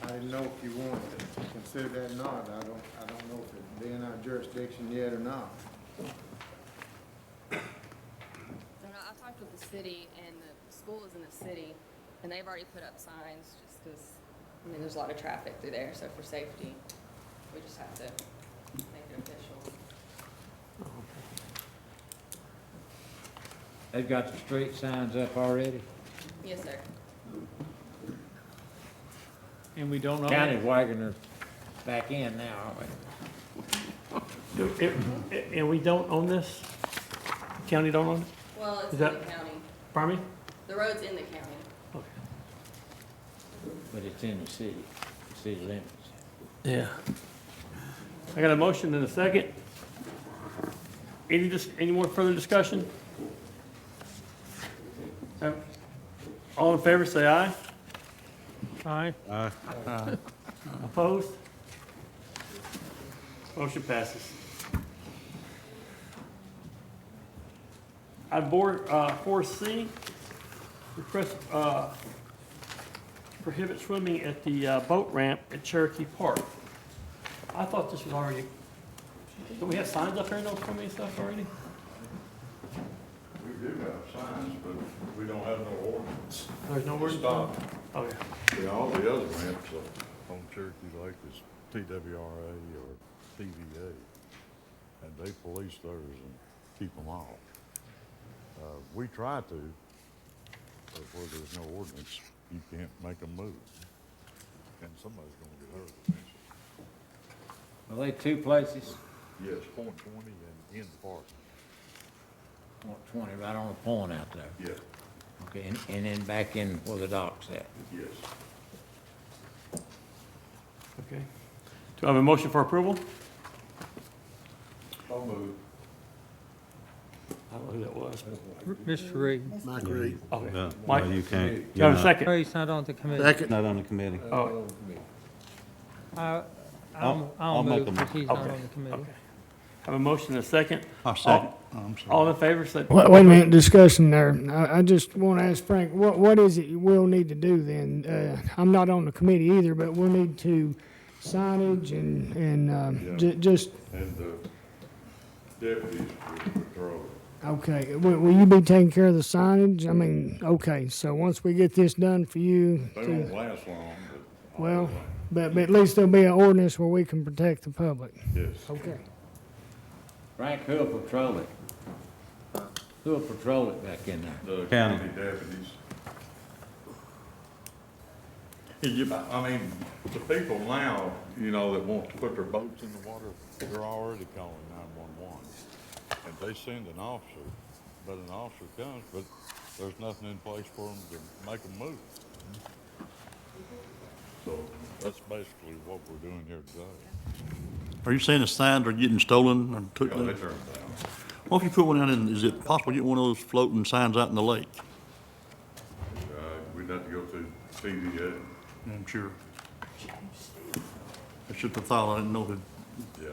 I didn't know if you wanted to consider that or not. I don't know if it'd be in our jurisdiction yet or not. So no, I talked with the city, and the school is in the city, and they've already put up signs just because, I mean, there's a lot of traffic through there, so for safety, we just have to make it official. They've got the street signs up already. Yes, sir. And we don't know. County's wagging her back in now, aren't we? And we don't own this? County don't own it? Well, it's Is in that- the county. Pardon me? The road's in the county. Okay. But it's in the city limits. Yeah. I got a motion and a second. Any more further discussion? All in favor, say aye. Aye. Opposed? Motion passes. Item board, 4C, request, prohibit swimming at the boat ramp at Cherokee Park. I thought this was already, do we have signs up there in those swimming stuff already? We do have signs, but we don't have no ordinance. There's no word? Stop. Okay. Yeah, all the other ramps on Cherokee Lake is TWRA or TVA, and they police theirs and keep them off. We try to But where there's no ordinance, you can't make them move. And somebody's gonna get hurt eventually. Are they two places? Yes, point 20 and in the park. Point 20, right on the point out there. Yeah. Okay, and then back in where the dock's at. Yes. Okay. Do I have a motion for approval? I'll move. I don't know who that was. Mr. Reed. Mike Reed. Okay. No, Mike, you can't. do you have a second? Oh, he's not on the committee. Second. Not on the committee. Oh, I'll I'll make move a because he's not okay, on the committee. okay. Have a motion and a second. I second. Oh, I'm sorry. All in favor, say. Wait a minute, discussion there. I just want to ask Frank, what is it we'll need to do then? I'm not on the committee either, but we'll need to signage and just, And the deputies will patrol. okay. Will you be taking care of the signage? I mean, okay, so once we get this done for you, They won't last long, but. well, but at least there'll be an ordinance where we can protect the public. Yes. Okay. Frank, who'll patrol it? Who'll patrol it back in there? The County. county deputies. You- I mean, the people now, you know, that want to put their boats in the water, they're already calling 911. And they send an officer, but an officer comes, but there's nothing in place for them to make them move. So that's basically what we're doing here today. Are you saying the signs are getting stolen or took? Yeah, they turn them down. What if you put one out in, is it possible to get one of those floating signs out in the lake? We'd have to go through TVA. I'm sure. I should have thought, I didn't know that. Yeah,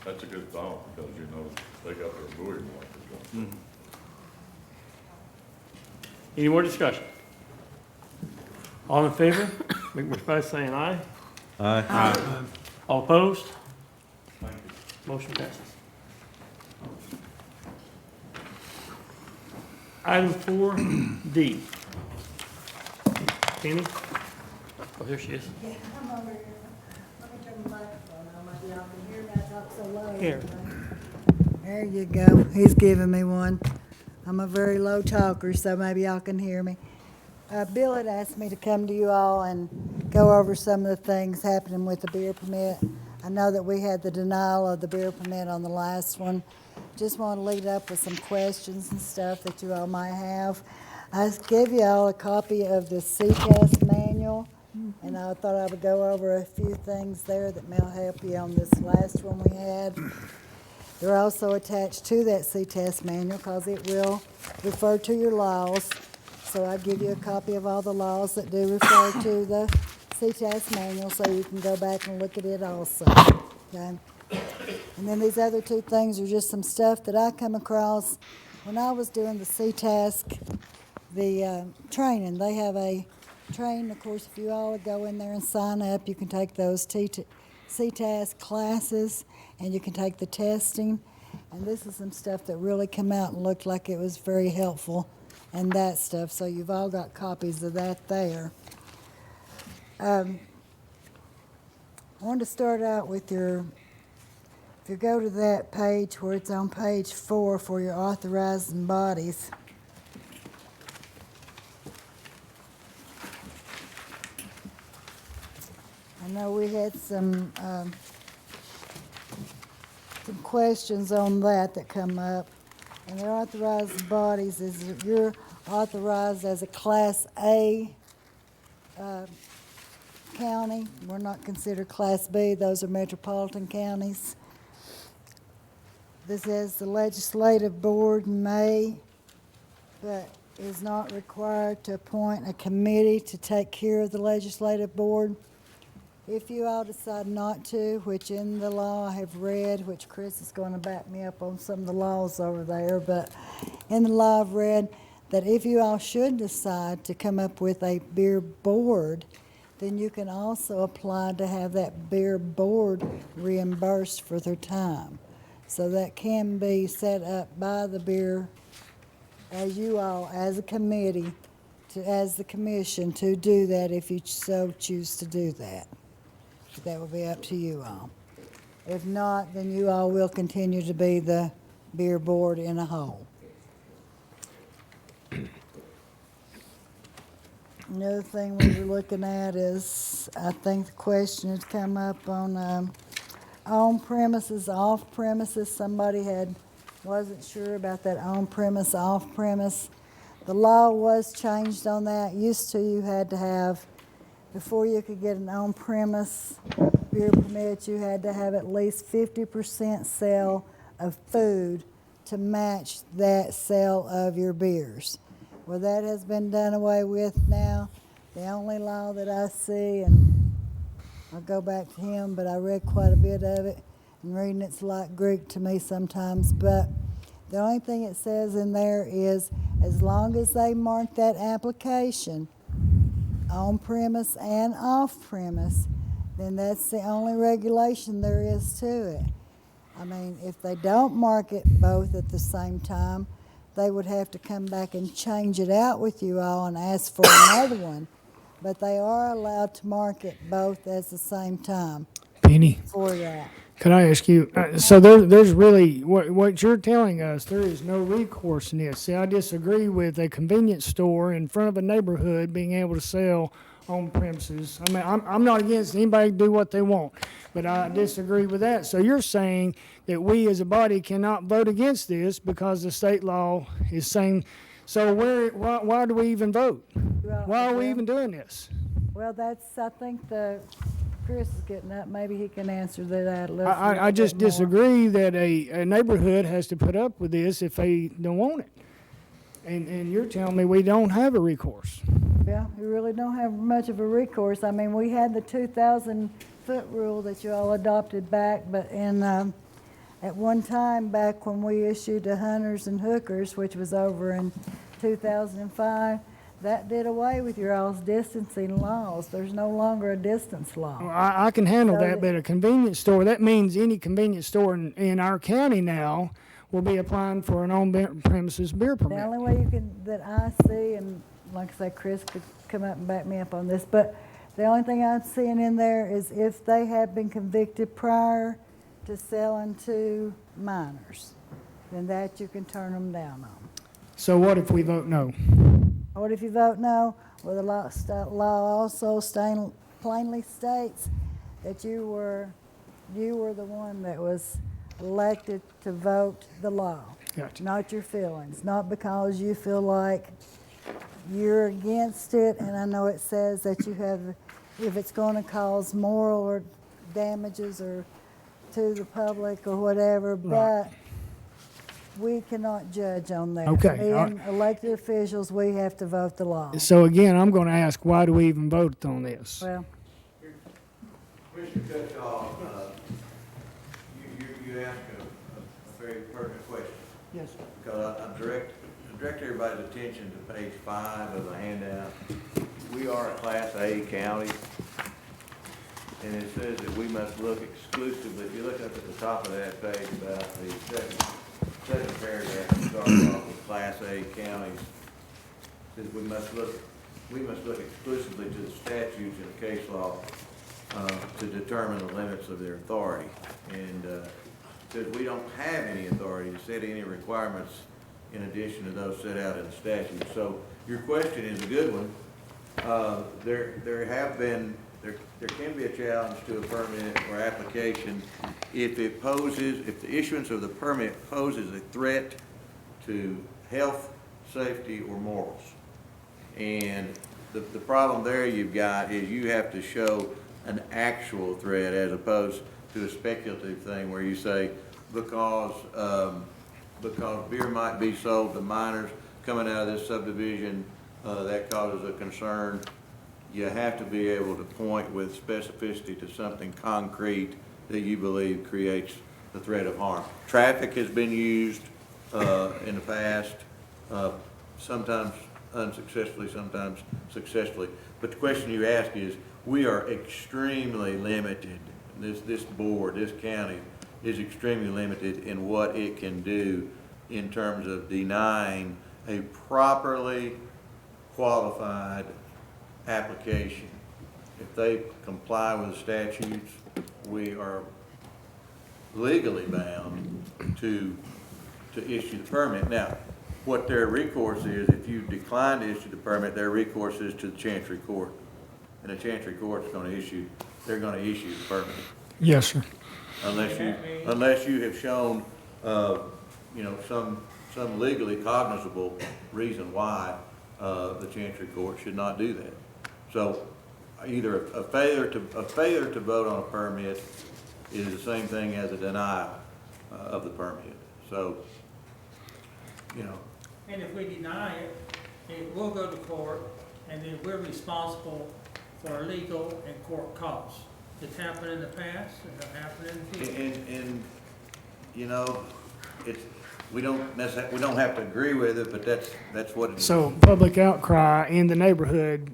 that's a good thought, because, you know, they got their buoy markers on. Any more discussion? All in favor, make by saying aye. Aye. All opposed? Thank you. Motion passes. Item 4D. Penny? Oh, here she is. Yeah, I'm over here. Let me turn the microphone on, maybe y'all can hear me, I talk so low. Here. There you go, he's giving me one. I'm a very low talker, so maybe y'all can hear me. Bill had asked me to come to you all and go over some of the things happening with the beer permit. I know that we had the denial of the beer permit on the last one. Just want to lead up with some questions and stuff that you all might have. I gave you all a copy of the CTES manual, and I thought I would go over a few things there that may help you on this last one we had. They're also attached to that CTES manual because it will refer to your laws. So I give you a copy of all the laws that do refer to the CTES manual, so you can go back and look at it also, okay? And then these other two things are just some stuff that I come across when I was doing the CTASC, the training. They have a training, of course, if you all would go in there and sign up, you can take those CTASC classes, and you can take the testing. And this is some stuff that really come out and looked like it was very helpful and that stuff, so you've all got copies of that there. I wanted to start out with if you go to that page where it's on page 4 for your authorizing bodies. I know we had some questions on that come up. And their authorized bodies is that you're authorized as a Class A county. We're not considered Class B. Those are metropolitan counties. This says the legislative board may, but is not required to appoint a committee to take care of the legislative board. If you all decide not to, which in the law I have read, which Chris is going to back me up on some of the laws over there, but in the law I've read that if you all should decide to come up with a beer board, then you can also apply to have that beer board reimbursed for their time. So that can be set up by the beer, as you all, as a committee, as the commission, to do that if you so choose to do that. That will be up to you all. If not, then you all will continue to be the beer board in a whole. Another thing we were looking at is, I think the question had come up on on premises, off premises. Somebody wasn't sure about that on premise, off premise. The law was changed on that. Used to, you had to have, before you could get an on premise beer permit, you had to have at least 50% sale of food to match that sale of your beers. Well, that has been done away with now. The only law that I see, and I'll go back to him, but I read quite a bit of it, and reading it's like Greek to me sometimes, but the only thing it says in there is as long as they mark that application on premise and off premise, then that's the only regulation there is to it. I mean, if they don't mark it both at the same time, they would have to come back and change it out with you all and ask for another one. But they are allowed to mark it both at the same time Penny, for that. could I ask you, so there's really, what you're telling us, there is no recourse in this. See, I disagree with a convenience store in front of a neighborhood being able to sell on premises. I mean, I'm not against anybody do what they want, but I disagree with that. So you're saying that we as a body cannot vote against this because the state law is saying, so why do we even vote? Why are we even doing this? Well, that's, I think Chris is getting up. Maybe he can answer that a little I just bit more. disagree that a neighborhood has to put up with this if they don't want it. And you're telling me we don't have a recourse. Yeah, we really don't have much of a recourse. I mean, we had the 2,000-foot rule that you all adopted back, but at one time back when we issued the hunters and hookers, which was over in 2005, that did away with your all's distancing laws. There's no longer a distance law. Well, I can handle So that, but a convenience store, that means any convenience store in our county now will be applying for an on-premises beer The permit. only way you can, that I see, and like I say, Chris could come up and back me up on this, but the only thing I'm seeing in there is if they have been convicted prior to selling to minors, then that you can turn them down on. So what if we vote no? What if you vote no? Well, the law also plainly states that you were the one that was elected to vote the law. Gotcha. Not your feelings, not because you feel like you're against it, and I know it says that you have, if it's going to cause moral or damages or to the public or whatever, but we cannot judge on that. Okay, Being elected officials, we have to vote the law. So again, I'm going to ask, why do we even vote on this? Well, Commissioner Cutchaw, you asked a very pertinent question. Yes. Because I direct everybody's attention to page 5 of the handout. We are a Class A county, and it says that we must look exclusively, if you look up at the top of that page about the second paragraph, it starts off with Class A counties. It says we must look exclusively to the statutes and the case law to determine the limits of their authority. And says we don't have any authority to set any requirements in addition to those set out in the statute. So your question is a good one. There can be a challenge to a permit or application if the issuance of the permit poses a threat to health, safety, or morals. And the problem there you've got is you have to show an actual threat as opposed to a speculative thing where you say because beer might be sold to minors coming out of this subdivision, that causes a concern. You have to be able to point with specificity to something concrete that you believe creates the threat of harm. Traffic has been used in the past, sometimes unsuccessfully, sometimes successfully. But the question you ask is, we are extremely limited. This board, this county, is extremely limited in what it can do in terms of denying a properly qualified application. If they comply with the statutes, we are legally bound to issue the permit. Now, what their recourse is, if you decline to issue the permit, their recourse is to the Chancery Court. And the Chancery Court's they're gonna issue the permit. Yes, sir. Unless you have shown, some legally cognizable reason why, the Chancery Court should not do that. So either a failure to vote on a permit is the same thing as a denial, of the permit. So, And if we deny it, it will go to court, and then we're responsible for legal and court costs. It's happened in the past, it'll happen in the future. and, we don't have to agree with it, but that's what it is. So public outcry in the neighborhood,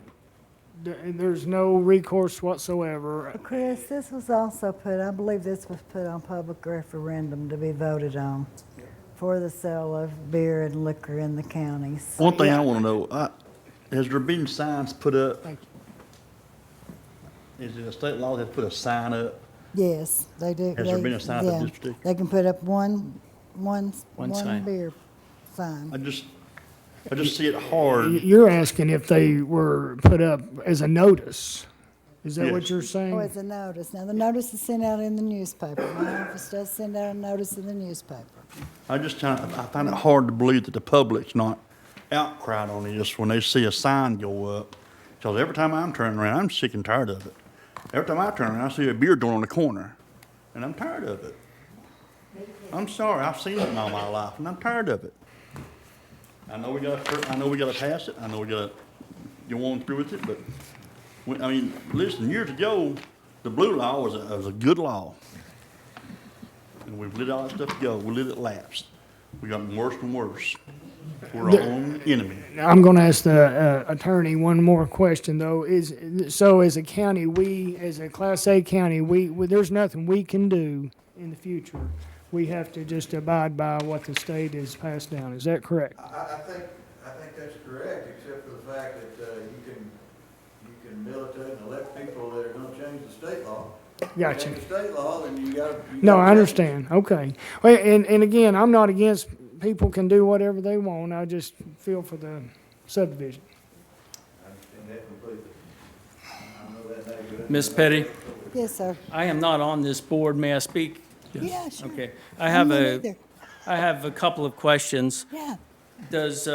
there's no recourse whatsoever. Chris, this was also I believe this was put on public referendum to be voted on for the sale of beer and liquor in the counties. One thing I wanna know, has there been signs put up? Thank Is it a state law that put a sign up? Yes, they do. Has there been a sign up yeah, this particular? They can put up one sign. beer sign. I just see it hard. You're asking if they were put up as a notice. Is that what Yes. you're saying? Oh, it's a notice. Now, the notice is sent out in the newspaper. My office does send out a notice in the newspaper. I find it hard to believe that the public's not outcried on this when they see a sign go up. Because every time I'm turning around, I'm sick and tired of it. Every time I turn around, I see a beer door on the corner, and I'm tired of it. I'm sorry, I've seen it all my life, and I'm tired of it. I know we gotta pass it. I know we gotta go on through with it, but listen, years ago, the blue law was a good law. And we've let all that stuff go. We let it lapse. We got worse and worse. We're our own enemy. I'm going to ask the attorney one more question, though. So as a county, as a Class A county, there's nothing we can do in the future. We have to just abide by what the state has passed down. Is that correct? I think that's correct, except for the fact that, you can militate and elect people that are gonna change the state law. Gotcha. Change the state law, then you gotta. No, I understand. Okay. Well, and again, I'm not against people can do whatever they want. I just feel for the subdivision. I understand that completely. I know that neighborhood. Ms. Petty, Yes, sir. I am not on this board. May I speak? Yeah, sure. Okay. I'm not either. I have a couple of questions. Yeah. Does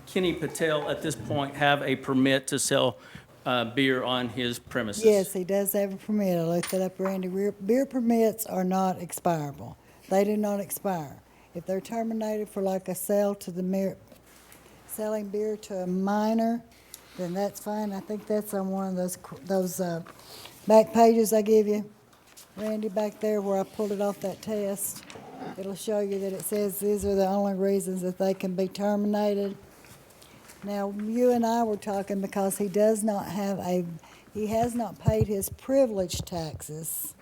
Kenny Patel at this point have a permit to sell beer on his premises? Yes, he does have a permit. I looked it up, Randy. Beer permits are not expirable. They do not expire. If they're terminated for like a sale to selling beer to a minor, then that's fine. I think that's on one of those back pages I give you, Randy, back there where I pulled it off that test. It'll show you that it says these are the only reasons that they can be terminated. Now, you and I were talking because he has not paid his privilege taxes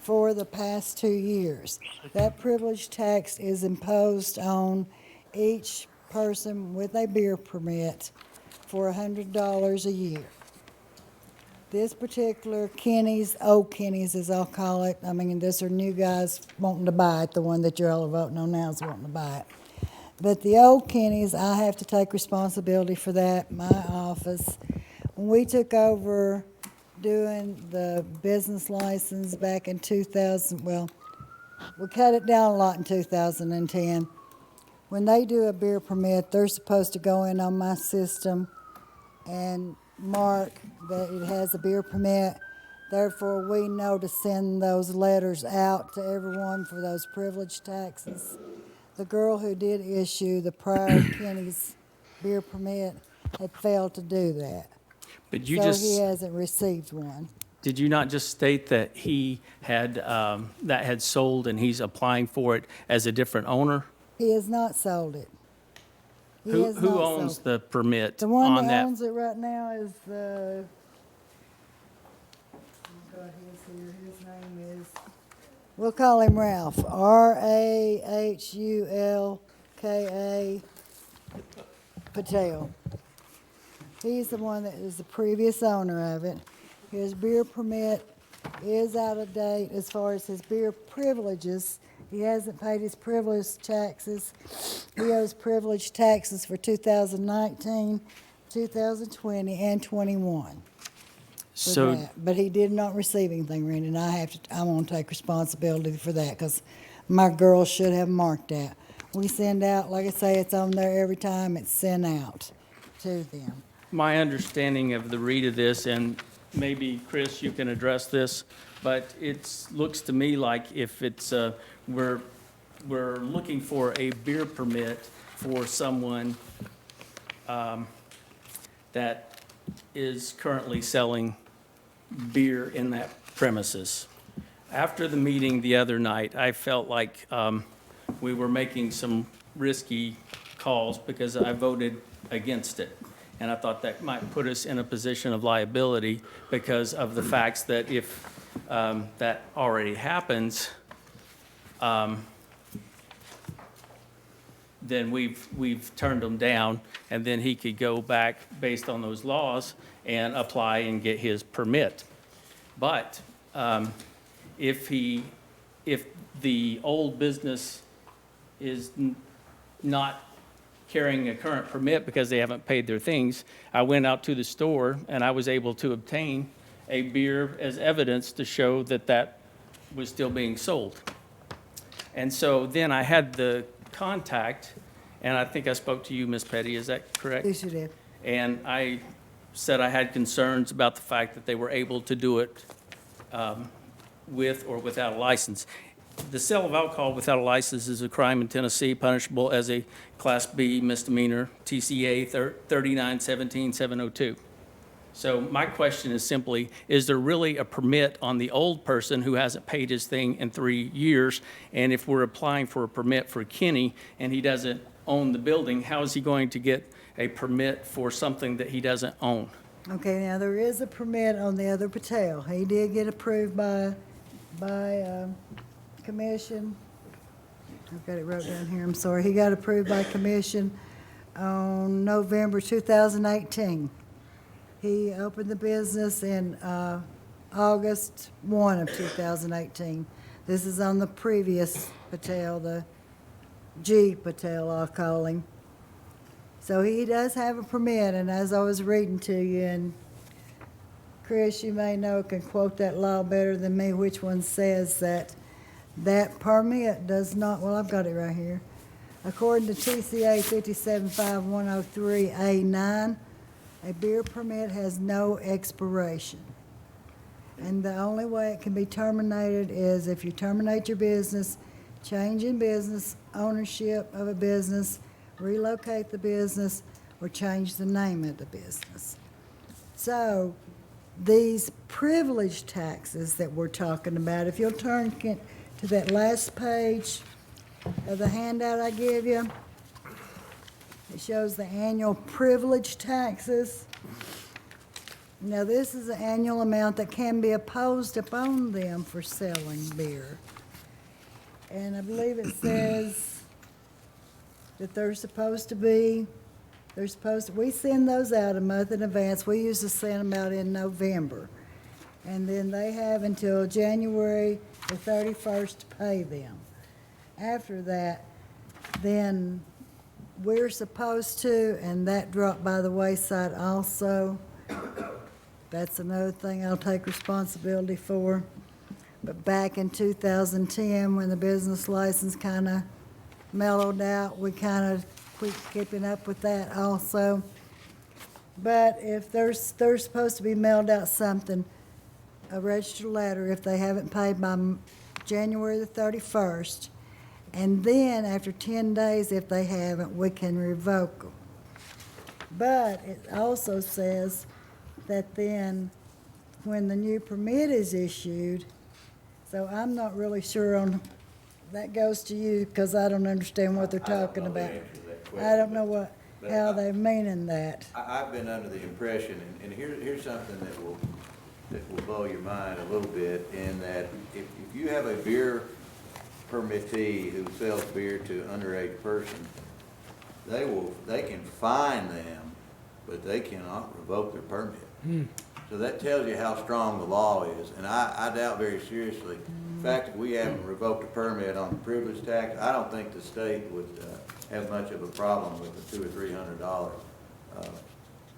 for the past 2 years. That privilege tax is imposed on each person with a beer permit for $100 a year. This particular Kenny's, old Kenny's as I'll call it, these are new guys wanting to buy it, the one that you're all voting on now is wanting to buy it. But the old Kenny's, I have to take responsibility for that, my office. When we took over doing the business license back in 2000, we cut it down a lot in 2010. When they do a beer permit, they're supposed to go in on my system and mark that it has a beer permit. Therefore, we know to send those letters out to everyone for those privilege taxes. The girl who did issue the prior Kenny's beer permit had failed to do that. But He hasn't received one. did you not just state that he had, that had sold and he's applying for it as a different owner? He has not sold it. He has Who not owns sold it. the permit The one on that that? owns it right now is the, oh God, he's here, his name is, we'll call him Ralph, Rahulka Patel. He's the one that is the previous owner of it. His beer permit is out of date as far as his beer privileges He hasn't paid his privilege taxes. He owes privilege taxes for 2019, 2020, and 21. For So, that. But he did not receive anything, Randy, and I'm gonna take responsibility for that, because my girls should have marked that. We send out, like I say, it's on there every time it's sent out to them. my understanding of the read of this, and maybe, Chris, you can address this, but looks to me like if it's, we're looking for a beer permit for someone that is currently selling beer in that premises. After the meeting the other night, I felt like we were making some risky calls because I voted against it. And I thought that might put us in a position of liability because of the facts that if that already happens, then we've turned them down, and then he could go back based on those laws and apply and get his permit. But if the old business is not carrying a current permit because they haven't paid their things, I went out to the store and I was able to obtain a beer as evidence to show that that was still being sold. And so then I had the contact, and I think I spoke to you, Ms. Petty, is that correct? Yes, you did. And I said I had concerns about the fact that they were able to do it with or without a license. The sale of alcohol without a license is a crime in Tennessee, punishable as a Class B misdemeanor, TCA 3917702. So my question is simply, is there really a permit on the old person who hasn't paid his thing in 3 years? And if we're applying for a permit for Kenny and he doesn't own the building, how is he going to get a permit for something that he doesn't own? Okay, now there is a permit on the other Patel. He did get approved by commission. I've got it wrote down here, I'm sorry. He got approved by commission on November 2018. He opened the business in August 1 of 2018. This is on the previous Patel, the G Patel, I'll call him. So he does have a permit, and as I was reading to you, and Chris, you may know, can quote that law better than me, which one says that that permit does not, well, I've got it right here. According to TCA 575103A9, a beer permit has no expiration. And the only way it can be terminated is if you terminate your business, change in business, ownership of a business, relocate the business, or change the name of the business. So these privilege taxes that we're talking about, if you'll turn to that last page of the handout I gave you, it shows the annual privilege taxes. Now, this is the annual amount that can be imposed upon them for selling beer. And I believe it says that we send those out a month in advance. We used to send them out in November. And then they have until January the 31st to pay them. After that, then we're supposed to, and that dropped by the wayside also. That's another thing I'll take responsibility for. But back in 2010, when the business license kind of mellowed out, we kind of quit keeping up with that also. But if they're supposed to be mailed out something, a registered letter, if they haven't paid by January the 31st, and then after 10 days, if they haven't, we can revoke them. But it also says that then when the new permit is issued, so I'm not really sure on, that goes to you because I don't understand what they're talking about. I don't know how they're meaning that. I've been under the impression, and here's something that will blow your mind a little bit, in that if you have a beer permittee who sells beer to an underage person, they can fine them, but they cannot revoke their permit. So that tells you how strong the law is, and I doubt very seriously fact that we haven't revoked a permit on the privilege tax, I don't think the state would have much of a problem with a $200 or $300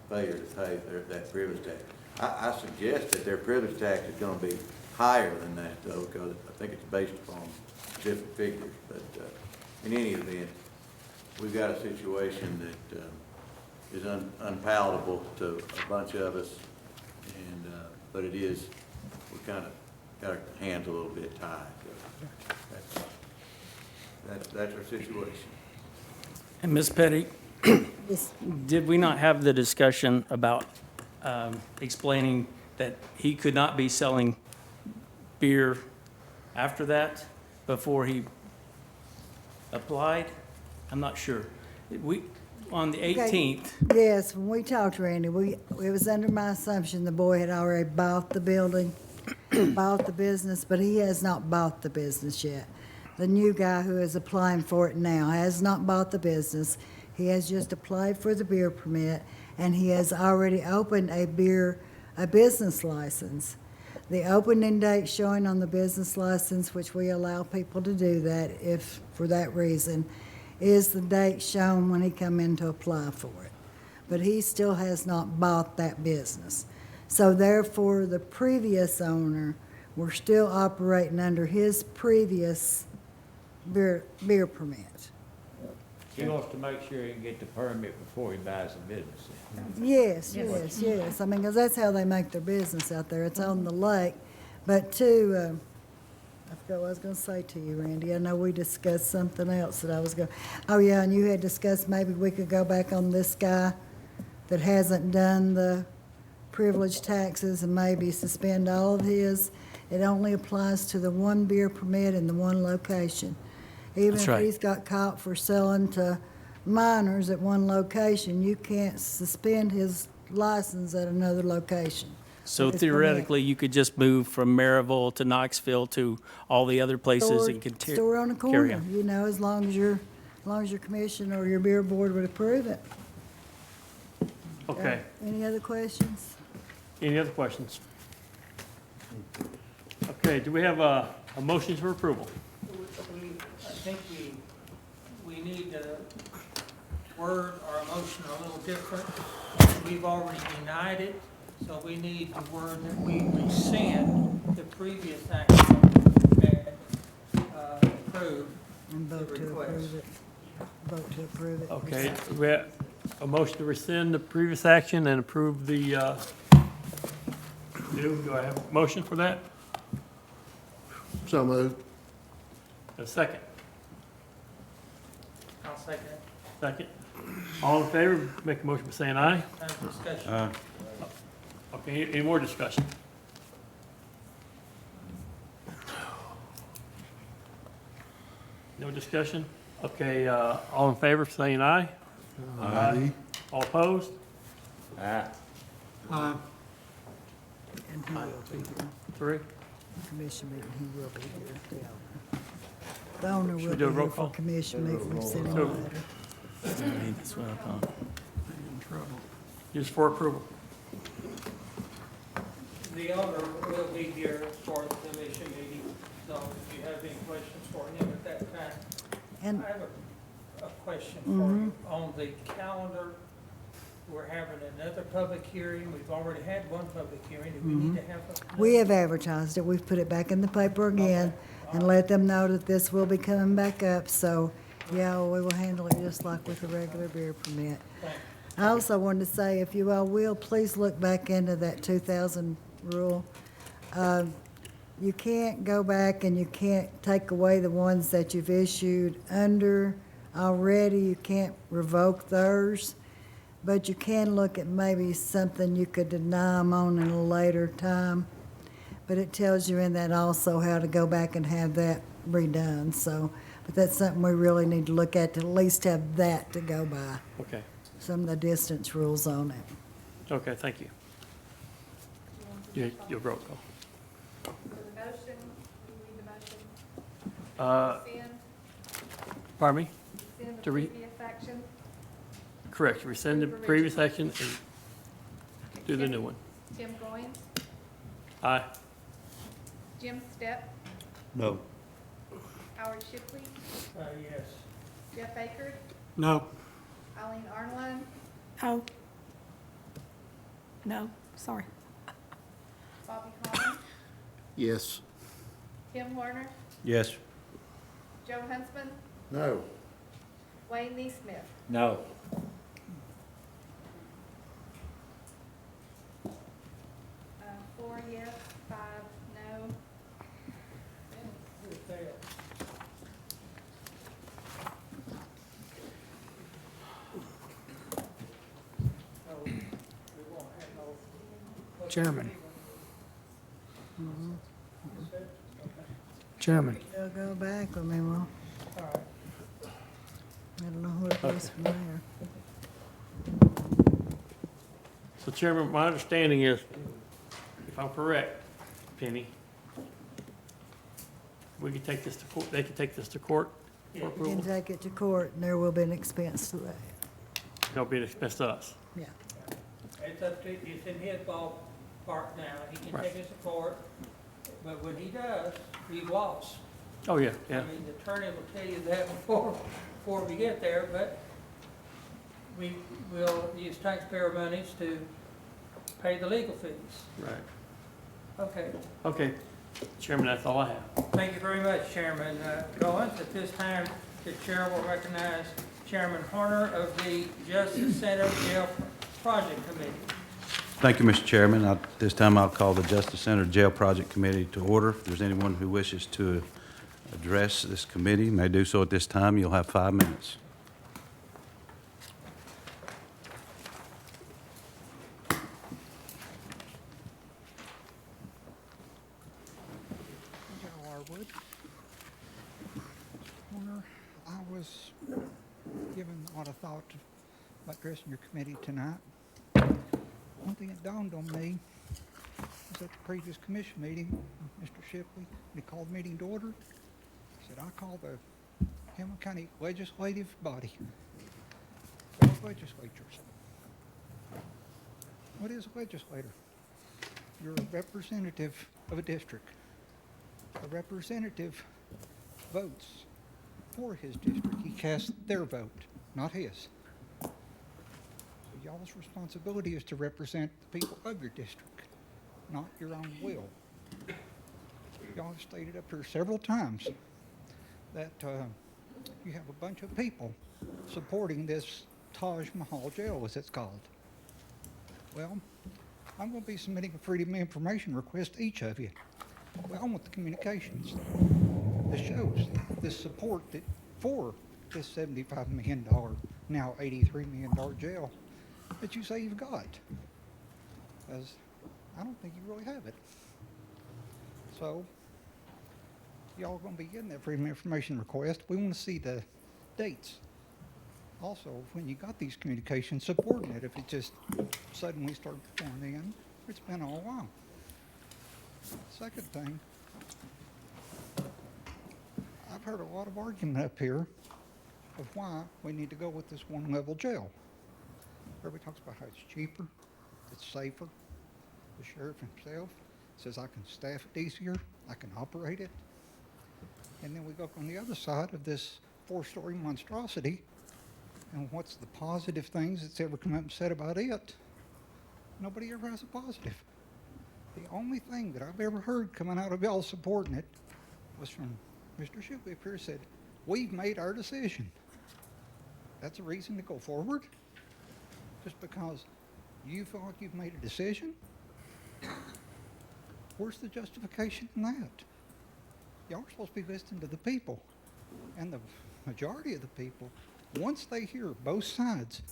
failure to pay that privilege tax. I suggest that their privilege tax is gonna be higher than that, though, because I think it's based upon different figures. But in any event, we've got a situation that is unpalatable to a bunch of us, and but it is, we kind of got our hands a little bit tied. That's our situation. And Ms. Petty, did we not have the discussion about explaining that he could not be selling beer after that, before he applied? I'm not sure. On the 18th, Yes, when we talked to Randy, it was under my assumption the boy had already bought the building, bought the business, but he has not bought the business yet. The new guy who is applying for it now has not bought the business. He has just applied for the beer permit, and he has already opened a business license. The opening date showing on the business license, which we allow people to do that if, for that reason, is the date shown when he come in to apply for it. But he still has not bought that business. So therefore, the previous owner, we're still operating under his previous beer permit. He wants to make sure he can get the permit before he buys the business. Yes, yes. I mean, 'cause that's how they make their business out there. It's on the lake. But too, I forgot what I was gonna say to you, Randy. I know we discussed something else that I was oh yeah, and you had discussed maybe we could go back on this guy that hasn't done the privilege taxes and maybe suspend all of his. It only applies to the one beer permit in the one location. Even That's if right. he's got caught for selling to minors at one location, you can't suspend his license at another location. so His theoretically, you could just move from Maryville to Knoxville to all the other places Store- and continue. Store on the carry corner, on. you know, as long as your commission or your beer board would approve it. Okay, Any other questions? any other questions? Okay, do we have a motion for approval? I think we need to word our motion a little different. We've already denied it, so we need to word that we rescind the previous action and approve. And vote to request. approve it. Vote to approve it. Okay, we have a motion to rescind the previous action and approve the, do I have a motion for that? So moved. A second? I'll second it. Second. All in favor, make a motion by saying aye. Have discussion. Okay, any more discussion? No discussion? Okay, all in favor, saying aye. Aye. All opposed? Aye. And he will be here. 3. Commission meeting, he will be here. Yeah. The owner Should will we be do a roll here for call? commission meeting, we're sitting So- later. That's what I thought. Just for approval. The owner will be here for the commission meeting, so if you have any questions for him at that time. And I have a question for you. On the calendar, we're having another public hearing. We've already had one public hearing. Do we need to have a? we have advertised it, we've put it back in the paper again and let them know that this will be coming back up, so, yeah, we will handle it just like with a regular beer permit. I also wanted to say, if you all will, please look back into that 2000 rule. You can't go back and you can't take away the ones that you've issued under already. You can't revoke those. But you can look at maybe something you could deny them on in a later time. But it tells you in that also how to go back and have that redone, so. But that's something we really need to look at least have that to go by, Okay, some of the distance rules on it. okay, thank you. Your roll call. For the motion, you need the motion. Rescind, Pardon me? rescind the To re- previous action. Correct, rescind the previous action and do the new one. Tim Goins, Aye. Jim Stepp, No. Howard Shipley, Yes. Jeff Baker, No. Eileen Arnline, Oh. No, sorry. Bobby Conner, Yes. Kim Warner, Yes. Joe Huntsman, No. Wayne Neesmith. No. 4 yes, 5 no. Chairman. Chairman. They'll go back with me, well. I don't know where it goes from there. So Chairman, my understanding is, if I'm correct, Penny, we could take this to court, they could take this to court for You approval? can take it to court and there will be an expense to that, There'll be an expense to us. yeah. It's up to, it's in his ballpark now. He can Right. take us to court, but when he does, we've lost. Oh, yeah, I yeah. mean, the attorney will tell you that before we get there, but we will use taxpayer monies to pay the legal fees. Right. Okay, Okay, Chairman, that's all I have. thank you very much, Chairman Goins. At this time, the chair will recognize Chairman Horner of the Justice Center Jail Project Committee. Thank you, Mr. Chairman. At this time, I'll call the Justice Center Jail Project Committee to order. If there's anyone who wishes to address this committee, may do so at this time. You'll have 5 minutes. Joe Arwood. Corner, I was given a lot of thought about addressing your committee tonight. One thing that dawned on me was at the previous commission meeting, Mr. Shipley, when he called the meeting to order, he said, I call the Hamilton County legislative body, fellow legislatures. What is a legislator? You're a representative of a district. A representative votes for his district. He casts their vote, not his. So y'all's responsibility is to represent the people of your district, not your own will. Y'all have stated up here several times that you have a bunch of people supporting this Taj Mahal jail, as it's called. Well, I'm going to be submitting a Freedom of Information request to each of you. Well, I want the communications that shows this support that for this $75 million, now $83 million jail that you say you've got. Because I don't think you really have it. So, y'all going to be getting that Freedom of Information request. We want to see the dates. Also, when you got these communications, supporting it. If it just suddenly started pouring in, it's been all along. Second thing, I've heard a lot of argument up here of why we need to go with this one-level jail. Everybody talks about how it's cheaper, it's safer. The sheriff himself says I can staff it easier, I can operate it. And then we go on the other side of this 4-story monstrosity, and what's the positive things that's ever come up and said about it? Nobody ever has a positive. The only thing that I've ever heard coming out of y'all supporting it was from Mr. Shipley up here said, we've made our decision. That's a reason to go forward? Just because you feel like you've made a decision? Where's the justification in that? Y'all are supposed to be listening to the people. And the majority of the people, once they hear both sides,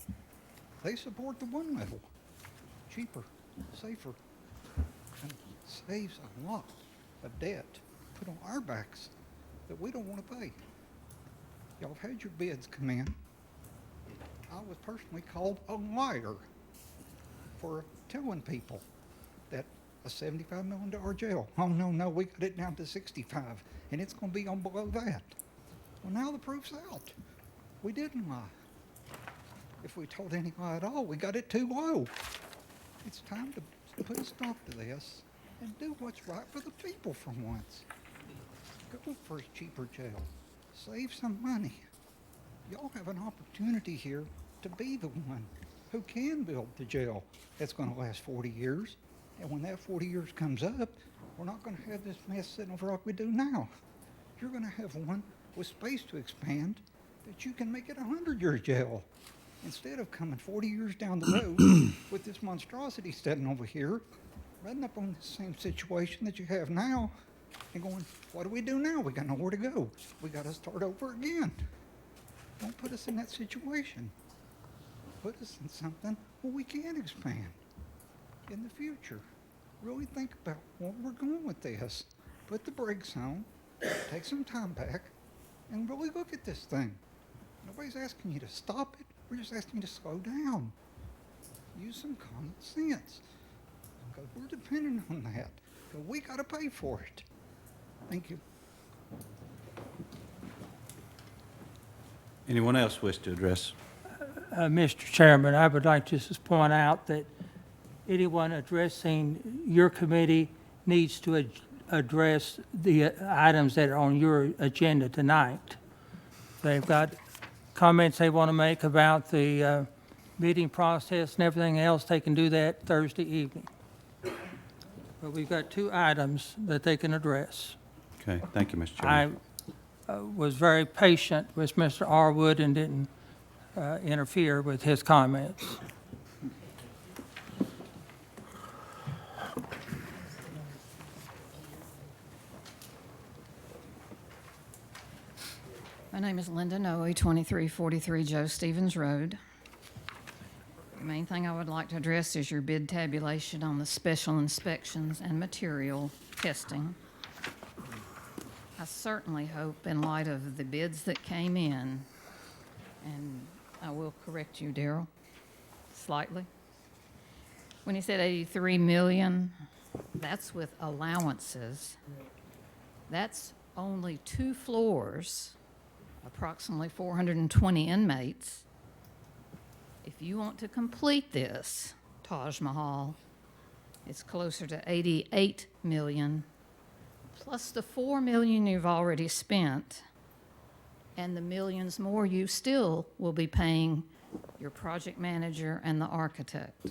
they support the one level. Cheaper, safer, and saves a lot of debt put on our backs that we don't want to pay. Y'all have had your bids come in. I was personally called a liar for telling people that a $75 million jail. Oh, no, we got it down to 65, and it's going to be on below that. Well, now the proof's out. We didn't lie. If we told any lie at all, we got it too low. It's time to put a stop to this and do what's right for the people for once. Go for a cheaper jail. Save some money. Y'all have an opportunity here to be the one who can build the jail that's going to last 40 years. And when that 40 years comes up, we're not going to have this mess sitting over like we do now. You're going to have one with space to expand that you can make it a 100-year jail. Instead of coming 40 years down the road with this monstrosity sitting over here, running up on the same situation that you have now and going, what do we do now? We got nowhere to go. We got to start over again. Don't put us in that situation. Put us in something where we can expand in the future. Really think about where we're going with this. Put the brakes on, take some time back, and really look at this thing. Nobody's asking you to stop it. We're just asking you to slow down. Use some common sense. Because we're dependent on that. Because we got to pay for it. Thank you. Anyone else wish to address? Mr. Chairman, I would like to just point out that anyone addressing your committee needs to address the items that are on your agenda tonight. They've got comments they want to make about the meeting process and everything else, they can do that Thursday evening. But we've got 2 items that they can address. Okay, thank you, Mr. Chairman. I was very patient with Mr. Arwood and didn't interfere with his comments. My name is Linda Noe, 2343 Joe Stevens Road. The main thing I would like to address is your bid tabulation on the special inspections and material testing. I certainly hope, in light of the bids that came in, and I will correct you, Darrell, slightly. When he said 83 million, that's with allowances. That's only 2 floors, approximately 420 inmates. If you want to complete this Taj Mahal, it's closer to 88 million, plus the 4 million you've already spent, and the millions more you still will be paying your project manager and the architect.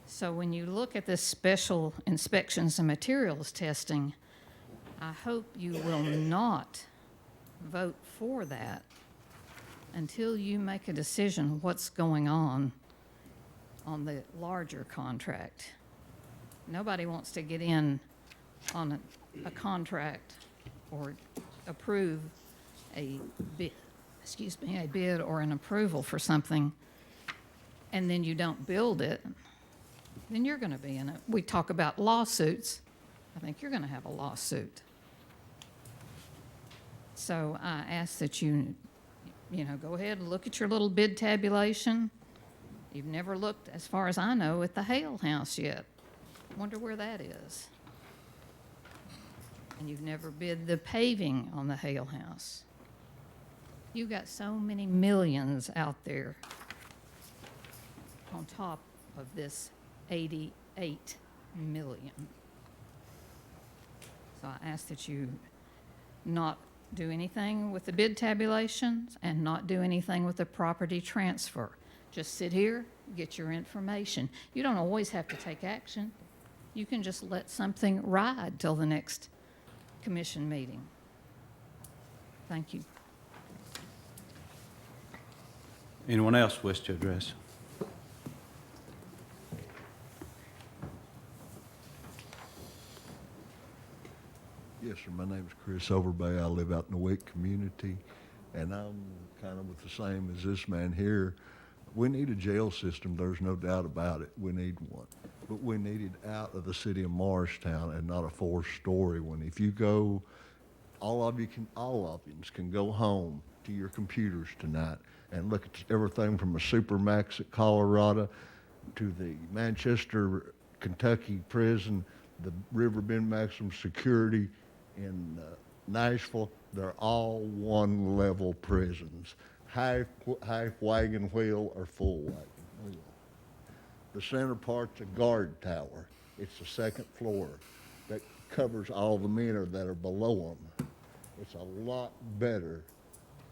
So when you look at this special inspections and materials testing, I hope you will not vote for that until you make a decision what's going on the larger contract. Nobody wants to get in on a contract or approve a bid, a bid or an approval for something, and then you don't build it, then you're going to be in it. We talk about lawsuits. I think you're going to have a lawsuit. So I ask that you go ahead and look at your little bid tabulation. You've never looked, as far as I know, at the Hale House yet. Wonder where that is. And you've never bid the paving on the Hale House. You've got so many millions out there on top of this 88 million. So I ask that you not do anything with the bid tabulations and not do anything with the property transfer. Just sit here, get your information. You don't always have to take action. You can just let something ride till the next commission meeting. Thank you. Anyone else wish to address? Yes, sir. My name is Chris Overbay. I live out in the Wick community, and I'm kind of with the same as this man here. We need a jail system. There's no doubt about it. We need one. But we need it out of the city of Morristown and not a 4-story one. If you go, all of you can go home to your computers tonight and look at everything from a Supermax at Colorado to the Manchester, Kentucky prison, the Riverbend Maximum Security in Nashville. They're all one-level prisons. Half wagon wheel or full wagon wheel. The center part's a guard tower. It's the second floor. That covers all the men that are below them. It's a lot better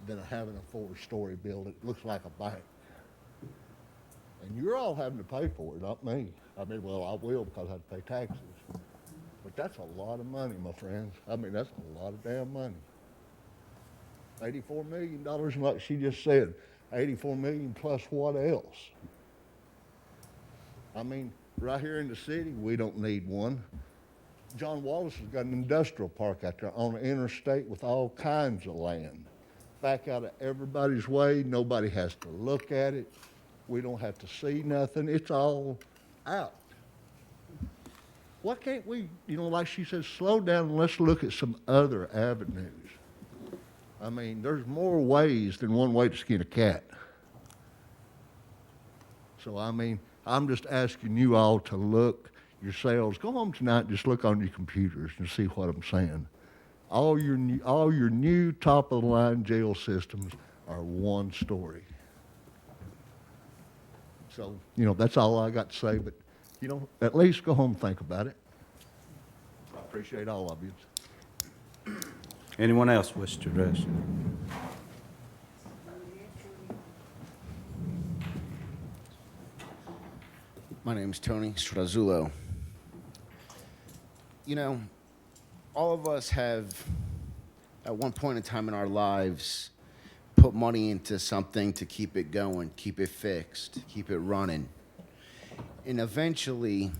than having a 4-story building. It looks like a bank. And you're all having to pay for it, not me. I mean, well, I will because I have to pay taxes. But that's a lot of money, my friends. I mean, that's a lot of damn money. $84 million, like she just said. 84 million plus what else? I mean, right here in the city, we don't need one. John Wallace has got an industrial park out there on the interstate with all kinds of land. Back out of everybody's way, nobody has to look at it. We don't have to see nothing. It's all out. Why can't we, like she says, slow down and let's look at some other avenues? I mean, there's more ways than one way to skin a cat. So, I mean, I'm just asking you all to look yourselves. Go home tonight and just look on your computers and see what I'm saying. All your new top-of-the-line jail systems are 1 story. So, that's all I got to say, but, at least go home and think about it. I appreciate all of you. Anyone else wish to address? My name's Tony Strazullo. All of us have, at one point in time in our lives, put money into something to keep it going, keep it fixed, keep it running. And eventually,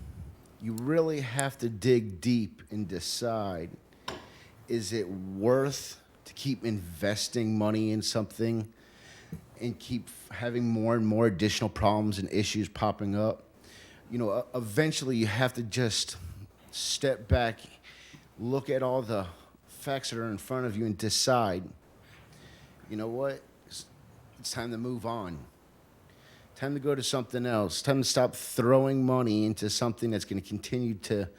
you really have to dig deep and decide, is it worth to keep investing money in something and keep having more and more additional problems and issues popping up? Eventually you have to just step back, look at all the facts that are in front of you and decide, you know what, it's time to move on. Time to go to something else. Time to stop throwing money into something that's going to continue to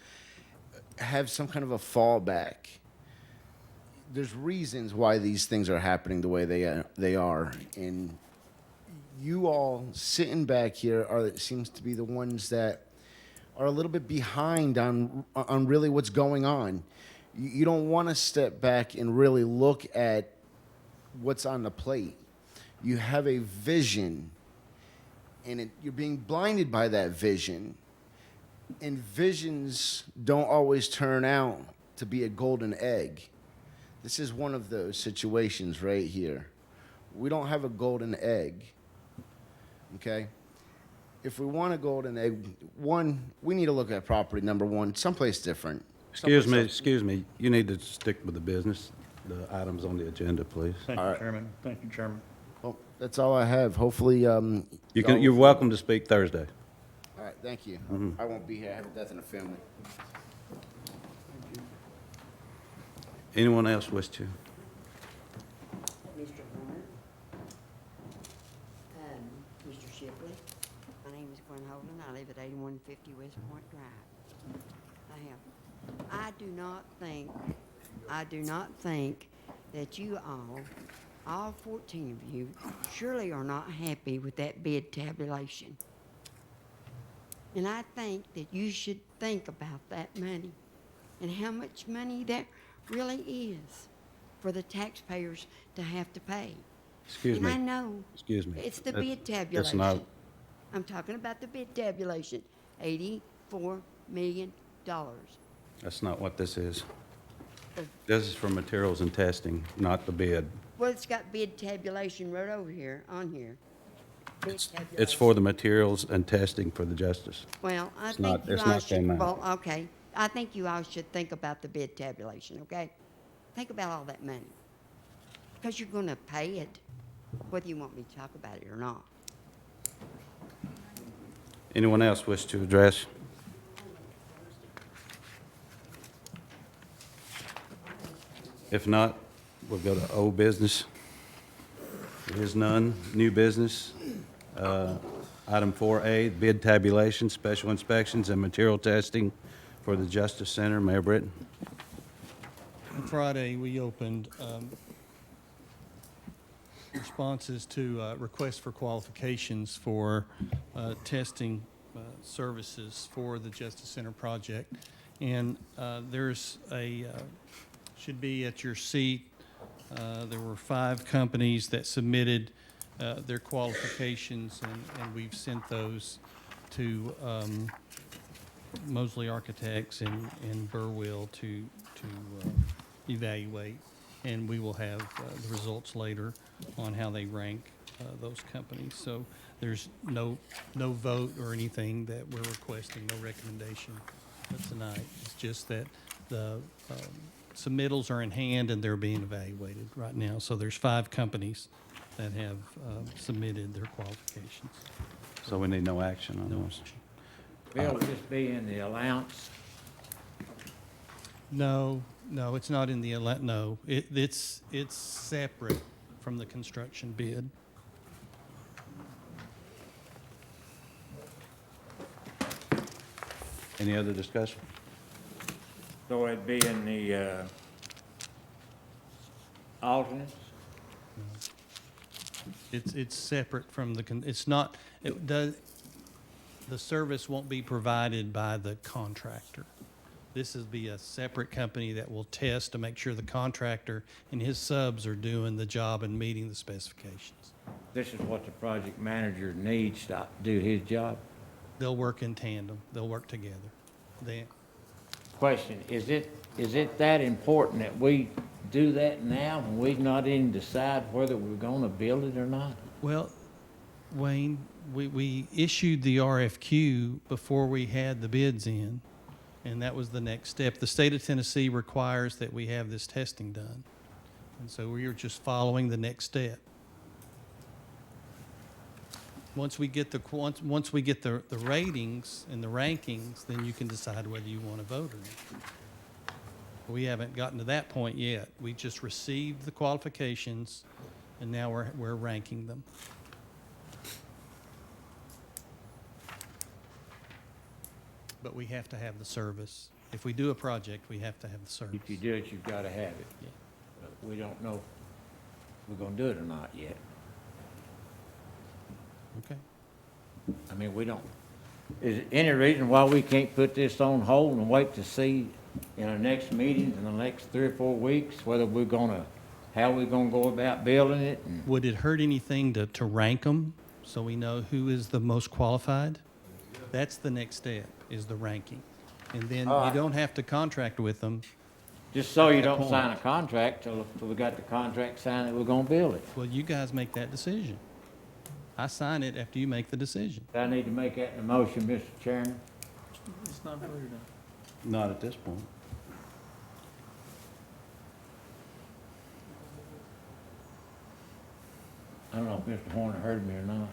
have some kind of a fallback. There's reasons why these things are happening the way they are. And you all sitting back here seems to be the ones that are a little bit behind on really what's going on. You don't want to step back and really look at what's on the plate. You have a vision, and you're being blinded by that vision. And visions don't always turn out to be a golden egg. This is one of those situations right here. We don't have a golden egg, okay? If we want a golden egg, we need to look at property, number one, someplace different. Excuse me. You need to stick with the business, the items on the agenda, please. Thank you, Chairman. Thank you, Chairman. Well, that's all I have. Hopefully, You're welcome to speak Thursday. All right, thank you. Mhm. I won't be here. I have a death in the family. Anyone else wish to? Mr. Hunter, Mr. Shipley, my name is Gwen Holden. I live at 8150 West Point Drive. I do not think that you all 14 of you, surely are not happy with that bid tabulation. And I think that you should think about that money and how much money that really is for the taxpayers to have to pay. Excuse and me. I know. Excuse me. It's the That's- bid that's tabulation. not- I'm talking about the bid tabulation, $84 million. That's not what this is. This is for materials and testing, not the bid. Well, it's got bid tabulation right over here, on here. Bid It's tabulation. for the materials and testing for the justice. Well, I It's think not- you it's all not should, them well, out. okay. I think you all should think about the bid tabulation, okay? Think about all that money. Because you're gonna pay it, whether you want me to talk about it or not. Anyone else wish to address? If not, we'll go to old business. There is none. New business. Item 4A, bid tabulation, special inspections, and material testing for the Justice Center. Mayor Britton. On Friday, we opened responses to requests for qualifications for testing services for the Justice Center project. And there's should be at your seat, there were 5 companies that submitted their qualifications, and we've sent those to Mosley Architects and Burwell to evaluate. And we will have the results later on how they rank those companies. So there's no vote or anything that we're requesting, no recommendation tonight. It's just that the submittals are in hand and they're being evaluated right now. So there's 5 companies that have submitted their qualifications. So we need no action on No those. Bill, will this be in the allowance? No, it's not in the, no, it's separate from the construction bid. Any other discussion? So it'd be in the, alternates? It's separate from the, it's not, it does, the service won't be provided by the contractor. This is be a separate company that will test to make sure the contractor and his subs are doing the job and meeting the specifications. This is what the project manager needs to do his job? They'll work in tandem. They'll work together. Question, is it that important that we do that now when we've not even decided whether we're gonna build it or not? Well, Wayne, we issued the RFQ before we had the bids in, and that was the next step. The state of Tennessee requires that we have this testing done, and so we are just following the next step. Once we get the ratings and the rankings, then you can decide whether you want to vote or not. We haven't gotten to that point yet. We just received the qualifications, and now we're ranking them. But we have to have the service. If we do a project, we have to have the service. If you do it, you've gotta have it. Yeah. But we don't know if we're gonna do it or not yet. Okay. I mean, we don't, is there any reason why we can't put this on hold and wait to see in our next meetings in the next 3 or 4 weeks, whether we're gonna, how we're gonna go about building it? And Would it hurt anything to rank them so we know who is the most qualified? That's the next step, is the ranking. And then you don't have to contract with them. just so you At that don't point. sign a contract till we got the contract signed that we're gonna build it. Well, you guys make that decision. I sign it after you make the decision. I need to make that in a motion, Mr. Chairman. It's not voted on. Not at this point. I don't know if Mr. Horner heard me or not.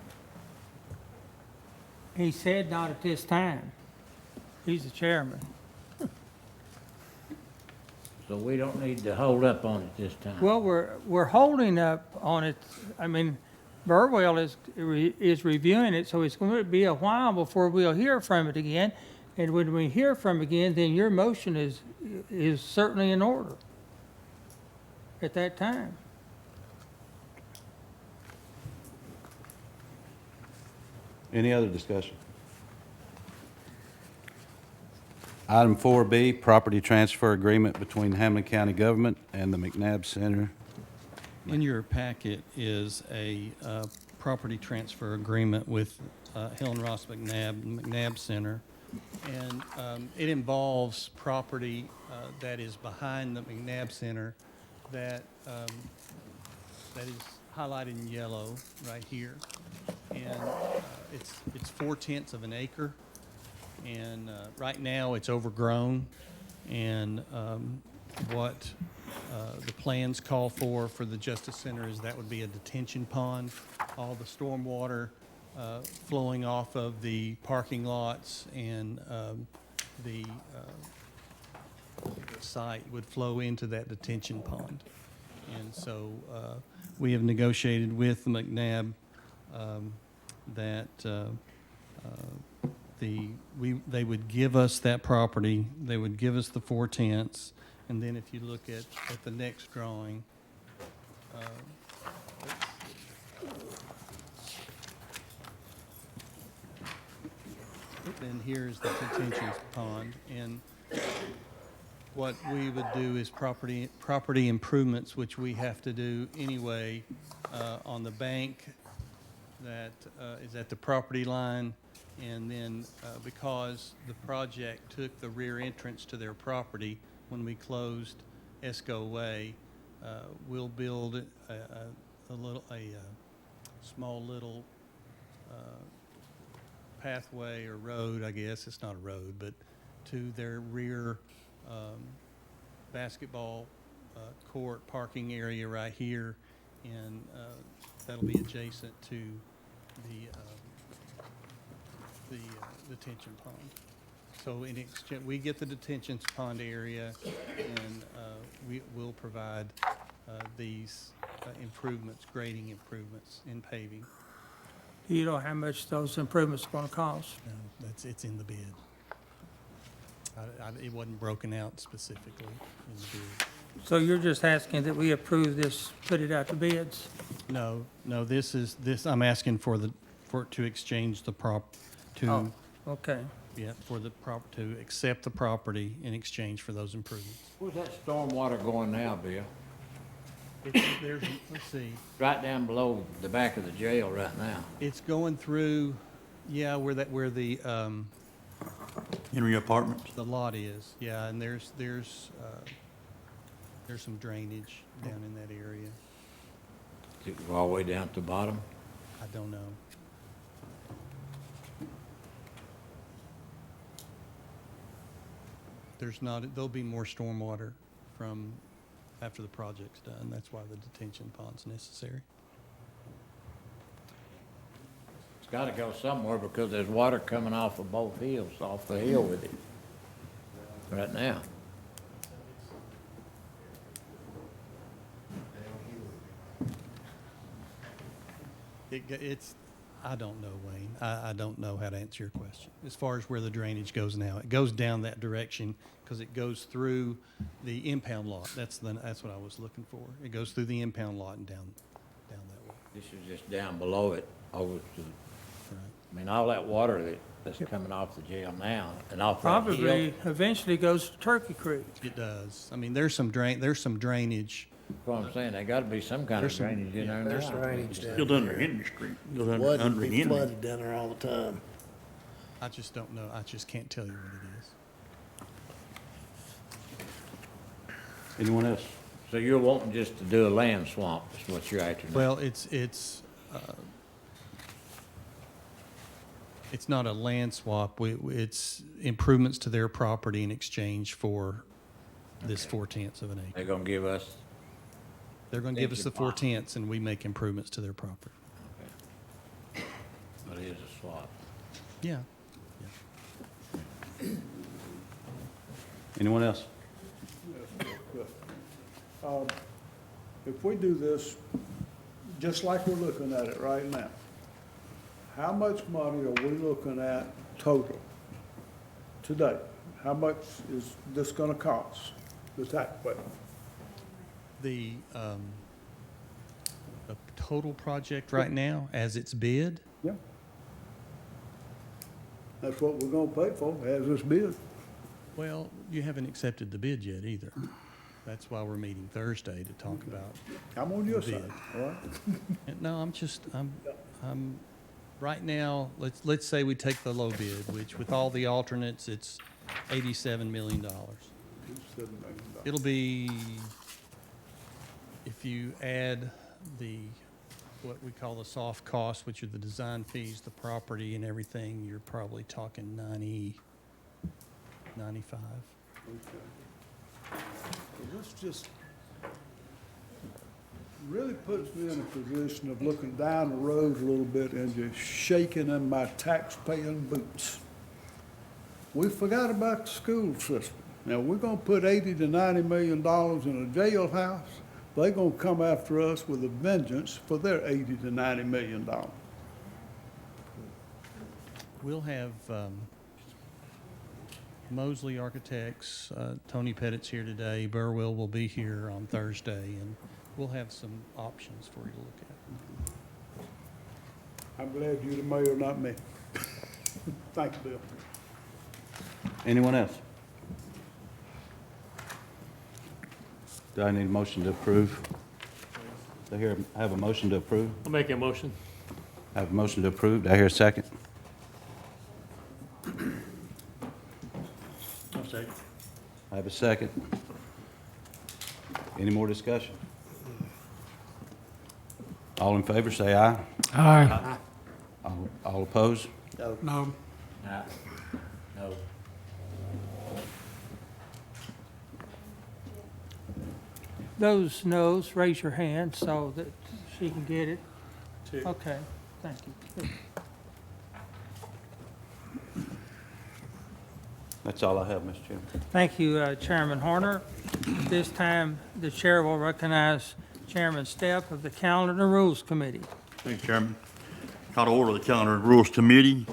He said not at this time. He's the chairman. So we don't need to hold up on it this time. Well, we're holding up on it. I mean, Burwell is reviewing it, so it's going to be a while before we'll hear from it again. And when we hear from it again, then your motion is certainly in order at that time. Any other discussion? Item 4B, property transfer agreement between Hamlin County Government and the McNabb Center. In your packet is a property transfer agreement with Helen Ross McNabb Center. And it involves property that is behind the McNabb Center that is highlighted in yellow right here. And it's 4/10 of an acre. And right now, it's overgrown. And what the plans call for the Justice Center is that would be a detention pond. All the stormwater flowing off of the parking lots and the site would flow into that detention pond. And so we have negotiated with the McNabb that they would give us that property, they would give us the 4/10, and then if you look at the next drawing, then here's the detention pond, and What we would do is property improvements, which we have to do anyway, on the bank that is at the property line. And then because the project took the rear entrance to their property when we closed Esco Way, we'll build a small little pathway or road, I guess. It's not a road, but to their rear basketball court parking area right here, and that'll be adjacent to the detention pond. So in exchange, we get the detention pond area, and we will provide these improvements, grading improvements in paving. Do you know how much those improvements are gonna cost? No, it's in the bid. It wasn't broken out specifically in the bid. So you're just asking that we approve this, put it out to bids? No, I'm asking for it to exchange the Oh, okay. Yeah, to accept the property in exchange for those improvements. Where's that stormwater going now, Bill? Let's see. Right down below the back of the jail right now. It's going through, yeah, where the Henry Apartments. the lot is, yeah, and there's some drainage down in that area. Does it go all the way down to the bottom? I don't know. There'll be more stormwater from after the project's done. That's why the detention pond's necessary. It's gotta go somewhere because there's water coming off of both hills, off the hill with it. Right now. I don't know, Wayne. I don't know how to answer your question. As far as where the drainage goes now, it goes down that direction because it goes through the impound lot. That's what I was looking for. It goes through the impound lot and down that way. This is just down below it, over to, Right. I mean, all that water that's coming off the jail now and off that hill. Probably eventually goes to Turkey Creek. It does. I mean, there's some drainage. That's what I'm saying, there gotta be some kind of drainage in there now. There's drainage down. Still under Henry Street. Goes under Henry. Flooded down there all the time. I just don't know. I just can't tell you what it is. Anyone else? So you're wanting just to do a land swamp, is what you're after now? Well, it's not a land swap. It's improvements to their property in exchange for this 4/10 of an acre. They're gonna give us, They're going to give us the 4/10 and we make improvements to their property. but it is a swap. Yeah. Anyone else? If we do this, just like we're looking at it right now, how much money are we looking at total today? How much is this gonna cost, the tax bill? The total project right now, as it's bid, Yeah. That's what we're gonna pay for, as this bid. well, you haven't accepted the bid yet either. That's why we're meeting Thursday to talk about. I'm on your the bid. side, all right? No, I'm right now, let's say we take the low bid, which with all the alternates, it's $87 million. $7 million. It'll be, if you add what we call the soft costs, which are the design fees, the property and everything, you're probably talking 95. Okay. Well, this just really puts me in a position of looking down the road a little bit and just shaking in my tax-paying boots. We forgot about the school system. Now, we're gonna put $80 to $90 million in a jailhouse. They're gonna come after us with a vengeance for their $80 to $90 million. We'll have Mosley Architects, Tony Pettit's here today, Burwell will be here on Thursday, and we'll have some options for you to look at. I'm glad you're the mayor, not me. Thank you, Bill. Anyone else? Do I need a motion to approve? Do I have a motion to approve? I'll make a motion. I have a motion to approve. Do I hear a second? I'll second. I have a second. Any more discussion? All in favor, say aye. Aye. All opposed? No. No. Those noes, raise your hand so that she can get it. Two. Okay, thank you. That's all I have, Mr. Chairman. Thank you, Chairman Horner. This time, the chair will recognize Chairman Stepp of the Calendar and Rules Committee. Thank you, Chairman. Call to order the Calendar and Rules Committee.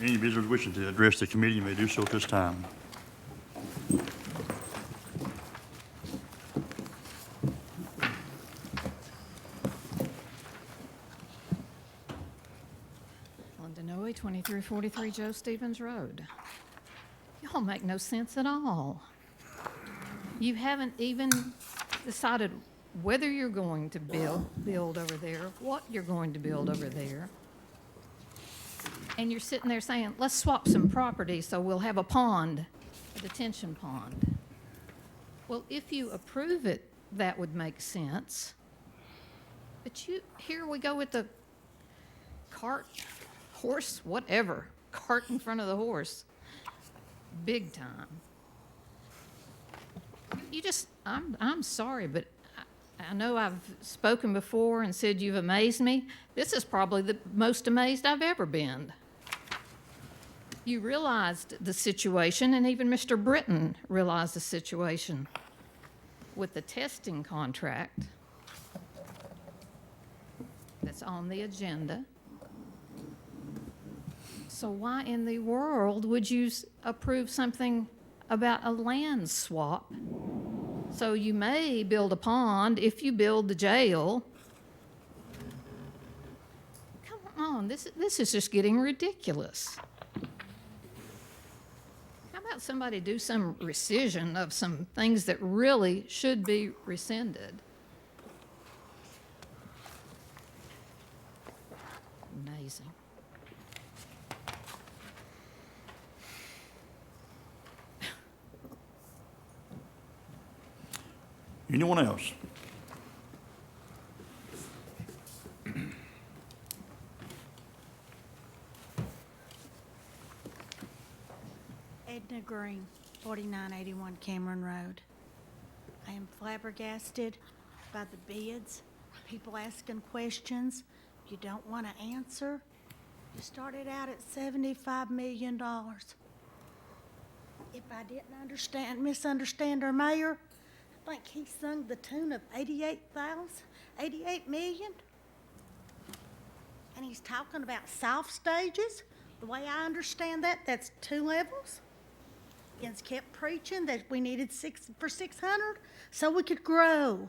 Any visitors wishing to address the committee may do so at this time. London 2343 Joe Stevens Road. Y'all make no sense at all. You haven't even decided whether you're going to build over there, what you're going to build over there. And you're sitting there saying, let's swap some property so we'll have a pond, a detention pond. Well, if you approve it, that would make sense. But here we go with the cart, horse, whatever, cart in front of the horse, big time. I'm sorry, but I know I've spoken before and said you've amazed me. This is probably the most amazed I've ever been. You realized the situation, and even Mr. Britton realized the situation with the testing contract that's on the agenda. So why in the world would you approve something about a land swap? So you may build a pond if you build the jail. Come on, this is just getting ridiculous. How about somebody do some rescission of some things that really should be rescinded? Amazing. Anyone else? Edna Green, 4981 Cameron Road. I am flabbergasted by the bids, people asking questions you don't want to answer. You started out at $75 million. If I didn't misunderstand our mayor, I think he sung the tune of 88 million. And he's talking about soft stages. The way I understand that, that's 2 levels. He's kept preaching that we needed 600 so we could grow.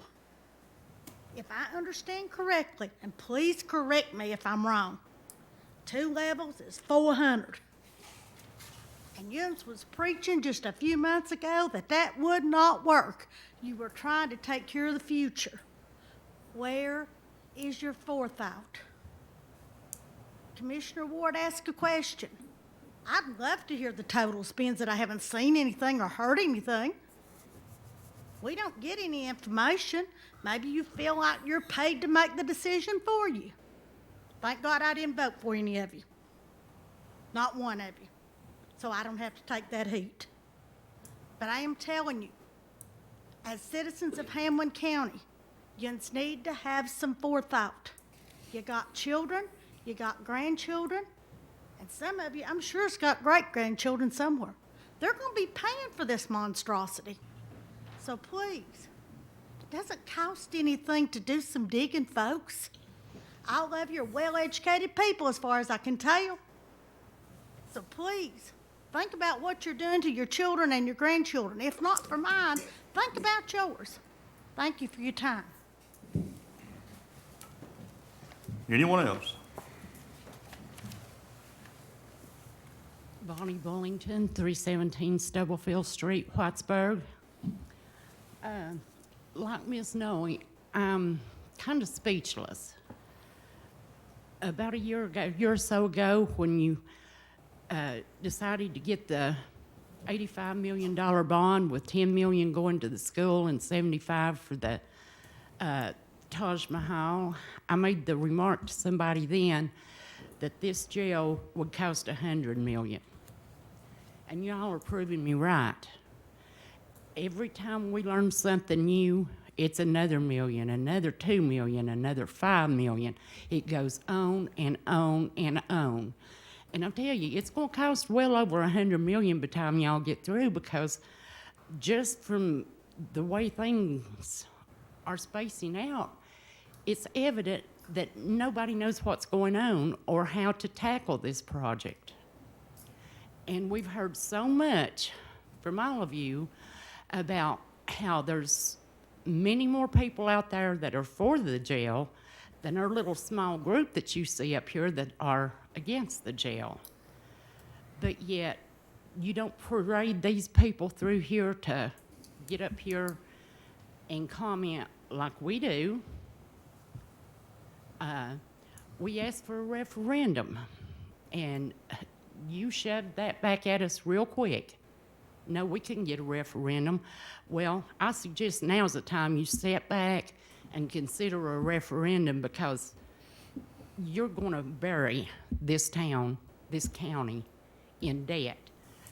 If I understand correctly, and please correct me if I'm wrong, 2 levels is 400. And Jens was preaching just a few months ago that would not work. You were trying to take care of the future. Where is your forethought? Commissioner Ward asked a question. I'd love to hear the total spends that I haven't seen anything or heard anything. We don't get any information. Maybe you feel like you're paid to make the decision for you. Thank God I didn't vote for any of you. Not one of you. So I don't have to take that heat. But I am telling you, as citizens of Hamlin County, you need to have some forethought. You got children, you got grandchildren, and some of you, I'm sure, has got great-grandchildren somewhere. They're going to be paying for this monstrosity. So please, it doesn't cost anything to do some digging, folks. All of you are well-educated people as far as I can tell. So please, think about what you're doing to your children and your grandchildren. If not for mine, think about yours. Thank you for your time. Anyone else? Bonnie Bullington, 317 Stubblefield Street, Whitesburg. like Miss Noe, I'm kind of speechless. About a year or so ago, when you decided to get the $85 million bond with $10 million going to the school and $75 for the Taj Mahal, I made the remark to somebody then that this jail would cost $100 million. And y'all are proving me right. Every time we learn something new, it's another million, another 2 million, another 5 million. It goes on and on and on. And I'll tell you, it's going to cost well over $100 million by the time y'all get through, because just from the way things are spacing out, it's evident that nobody knows what's going on or how to tackle this project. And we've heard so much from all of you about how there's many more people out there that are for the jail than our little small group that you see up here that are against the jail. But yet, you don't parade these people through here to get up here and comment like we do. We asked for a referendum, and you shoved that back at us real quick. No, we couldn't get a referendum. Well, I suggest now's the time you step back and consider a referendum, because you're going to bury this town, this county, in debt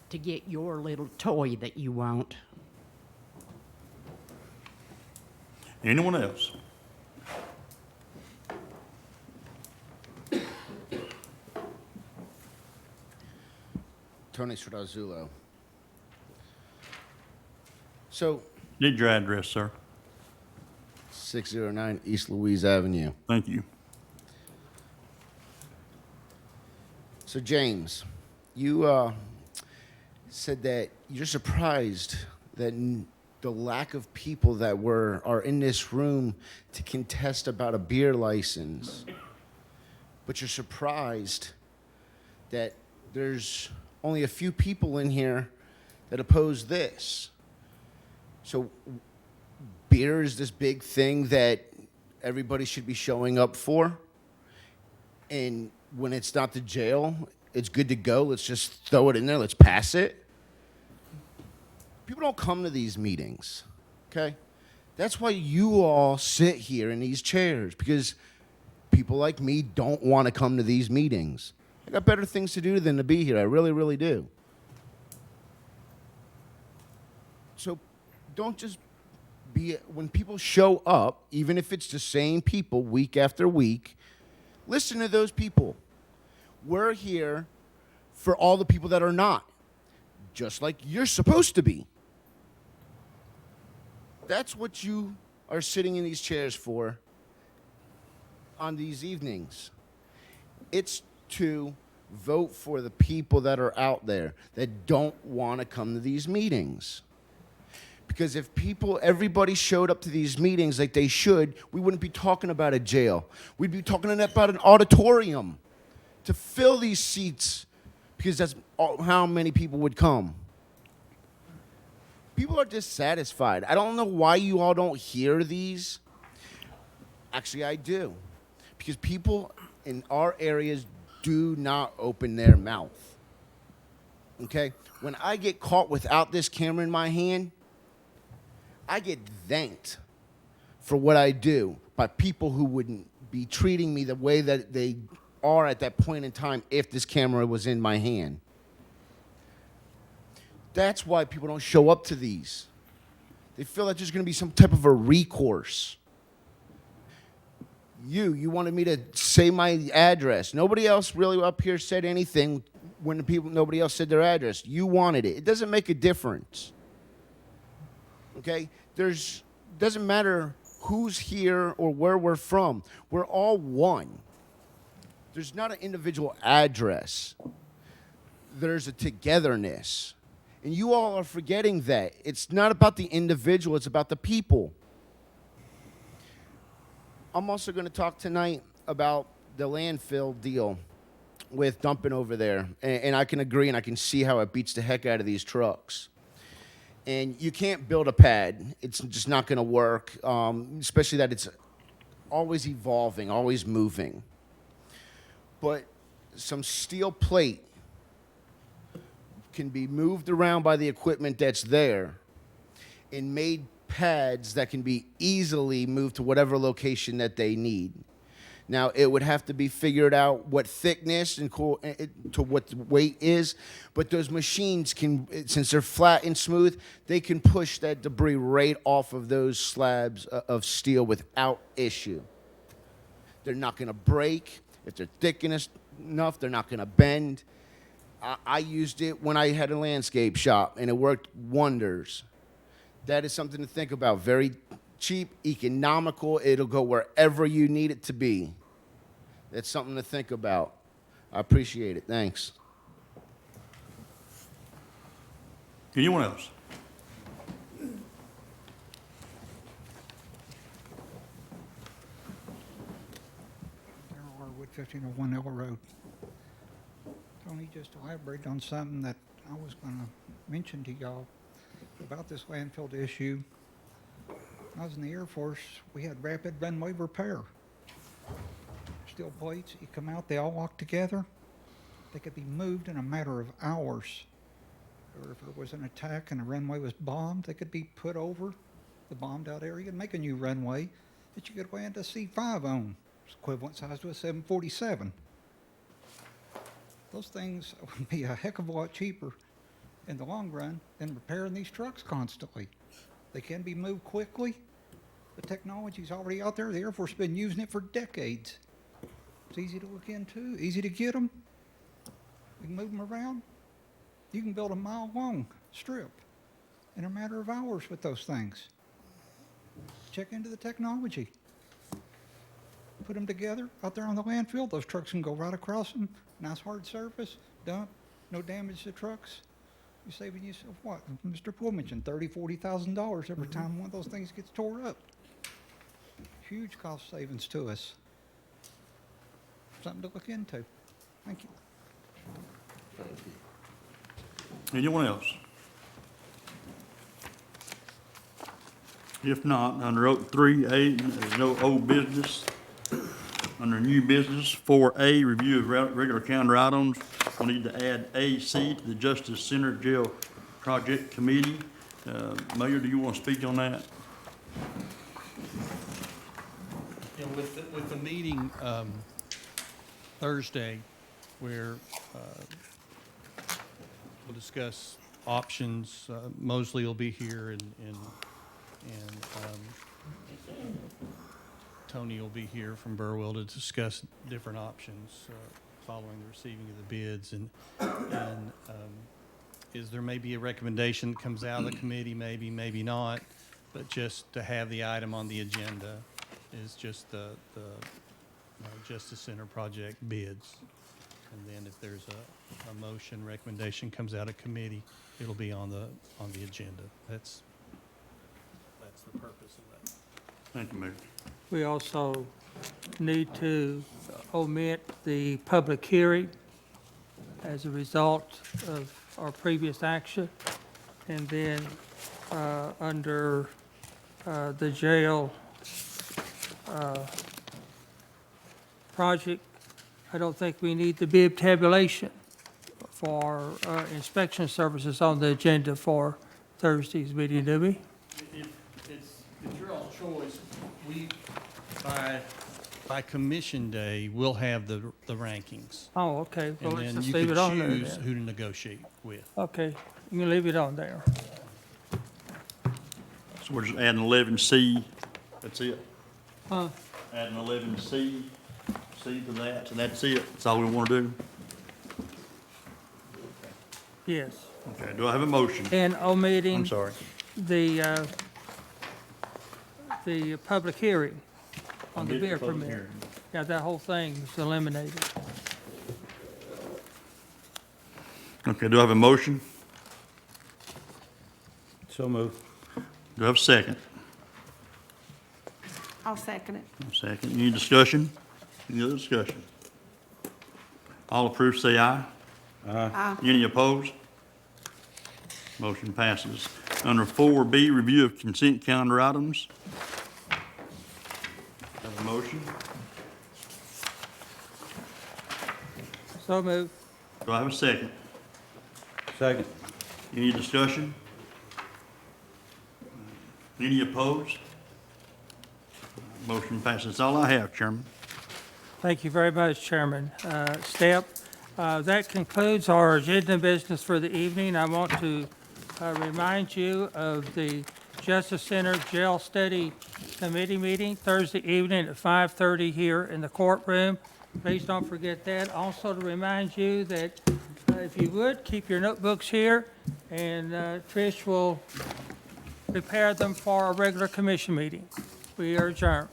to get your little toy that you want. Anyone else? Tony Stradazzulo. So, Need your address, sir. 609 East Louise Avenue. Thank you. So, James, you said that you're surprised that the lack of people that are in this room to contest about a beer license, but you're surprised that there's only a few people in here that oppose this. So beer is this big thing that everybody should be showing up for, and when it's not the jail, it's good to go. Let's just throw it in there. Let's pass it. People don't come to these meetings, okay? That's why you all sit here in these chairs, because people like me don't want to come to these meetings. I got better things to do than to be here. I really, really do. So don't just be, when people show up, even if it's the same people week after week, listen to those people. We're here for all the people that are not, just like you're supposed to be. That's what you are sitting in these chairs for on these evenings. It's to vote for the people that are out there that don't want to come to these meetings. Because if everybody showed up to these meetings like they should, we wouldn't be talking about a jail. We'd be talking about an auditorium to fill these seats, because that's how many people would come. People are dissatisfied. I don't know why you all don't hear these. Actually, I do. Because people in our areas do not open their mouth. Okay? When I get caught without this camera in my hand, I get thanked for what I do by people who wouldn't be treating me the way that they are at that point in time if this camera was in my hand. That's why people don't show up to these. They feel that there's going to be some type of a recourse. You wanted me to say my address. Nobody else really up here said anything when nobody else said their address. You wanted it. It doesn't make a difference. Okay? Doesn't matter who's here or where we're from. We're all one. There's not an individual address. There's a togetherness. And you all are forgetting that. It's not about the individual, it's about the people. I'm also going to talk tonight about the landfill deal with dumping over there. And I can agree, and I can see how it beats the heck out of these trucks. And you can't build a pad. It's just not going to work, especially that it's always evolving, always moving. But some steel plate can be moved around by the equipment that's there and made pads that can be easily moved to whatever location that they need. Now, it would have to be figured out what thickness and to what the weight is, but those machines can, since they're flat and smooth, they can push that debris right off of those slabs of steel without issue. They're not going to break. If they're thick enough, they're not going to bend. I used it when I had a landscape shop, and it worked wonders. That is something to think about. Very cheap, economical. It'll go wherever you need it to be. That's something to think about. I appreciate it. Thanks. Anyone else? Darrell Harwood, 1501 Ella Road. Tony just elaborated on something that I was going to mention to y'all about this landfill issue. When I was in the Air Force, we had rapid runway repair. Steel plates, you come out, they all lock together. They could be moved in a matter of hours. Or if there was an attack and a runway was bombed, they could be put over the bombed out area and make a new runway that you could land a C-5 on. It's equivalent size to a 747. Those things would be a heck of a lot cheaper in the long run than repairing these trucks constantly. They can be moved quickly. The technology's already out there. The Air Force has been using it for decades. It's easy to look into, easy to get them. We can move them around. You can build a mile-long strip in a matter of hours with those things. Check into the technology. Put them together out there on the landfill. Those trucks can go right across them. Nice hard surface, dump, no damage to trucks. You're saving yourself what? Mr. Poole mentioned $30,000, $40,000 every time one of those things gets tore up. Huge cost savings to us. Something to look into. Thank you. Anyone else? If not, under 3A, there's no old business. Under new business, 4A, review of regular calendar items. We need to add AC to the Justice Center Jail Project Committee. Mayor, do you want to speak on that? Yeah, with the meeting Thursday, where we'll discuss options. Mosley will be here, and Tony will be here from Burwell to discuss different options following the receiving of the bids. And is there may be a recommendation that comes out of the committee, maybe not, but just to have the item on the agenda is just the Justice Center project bids. And then if there's a motion recommendation comes out of committee, it'll be on the agenda. That's the purpose of that. Thank you, Mayor. We also need to omit the public hearing as a result of our previous action. And then under the jail project, I don't think we need the bid tabulation for inspection services on the agenda for Thursday's meeting, do we? It's your all choice. We, by commission day, we'll have the rankings. Oh, okay. Well, And let's then just you leave could it on there choose then. who to negotiate with. Okay, you can leave it on there. So we're just adding 11C. That's it. Huh? Adding 11C, C to that, so that's it. That's all we want to do. Yes. Okay, do I have a motion? And omitting. I'm sorry. The public hearing on the Omit the beer public permit. hearing. Yeah, that whole thing is eliminated. Okay, do I have a motion? So moved. Do I have a second? I'll second it. Second. Any discussion? Any other discussion? All approved, say aye. Aye. Any opposed? Motion passes. Under 4B, review of consent calendar items. Have a motion? So moved. Do I have a second? Second. Any discussion? Any opposed? Motion passes. That's all I have, Chairman. Thank you very much, Chairman. Step, that concludes our agenda business for the evening. I want to remind you of the Justice Center Jail Study Committee meeting Thursday evening at 5:30 here in the courtroom. Please don't forget that. Also to remind you that if you would, keep your notebooks here, and Trish will prepare them for our regular commission meeting. We are adjourned.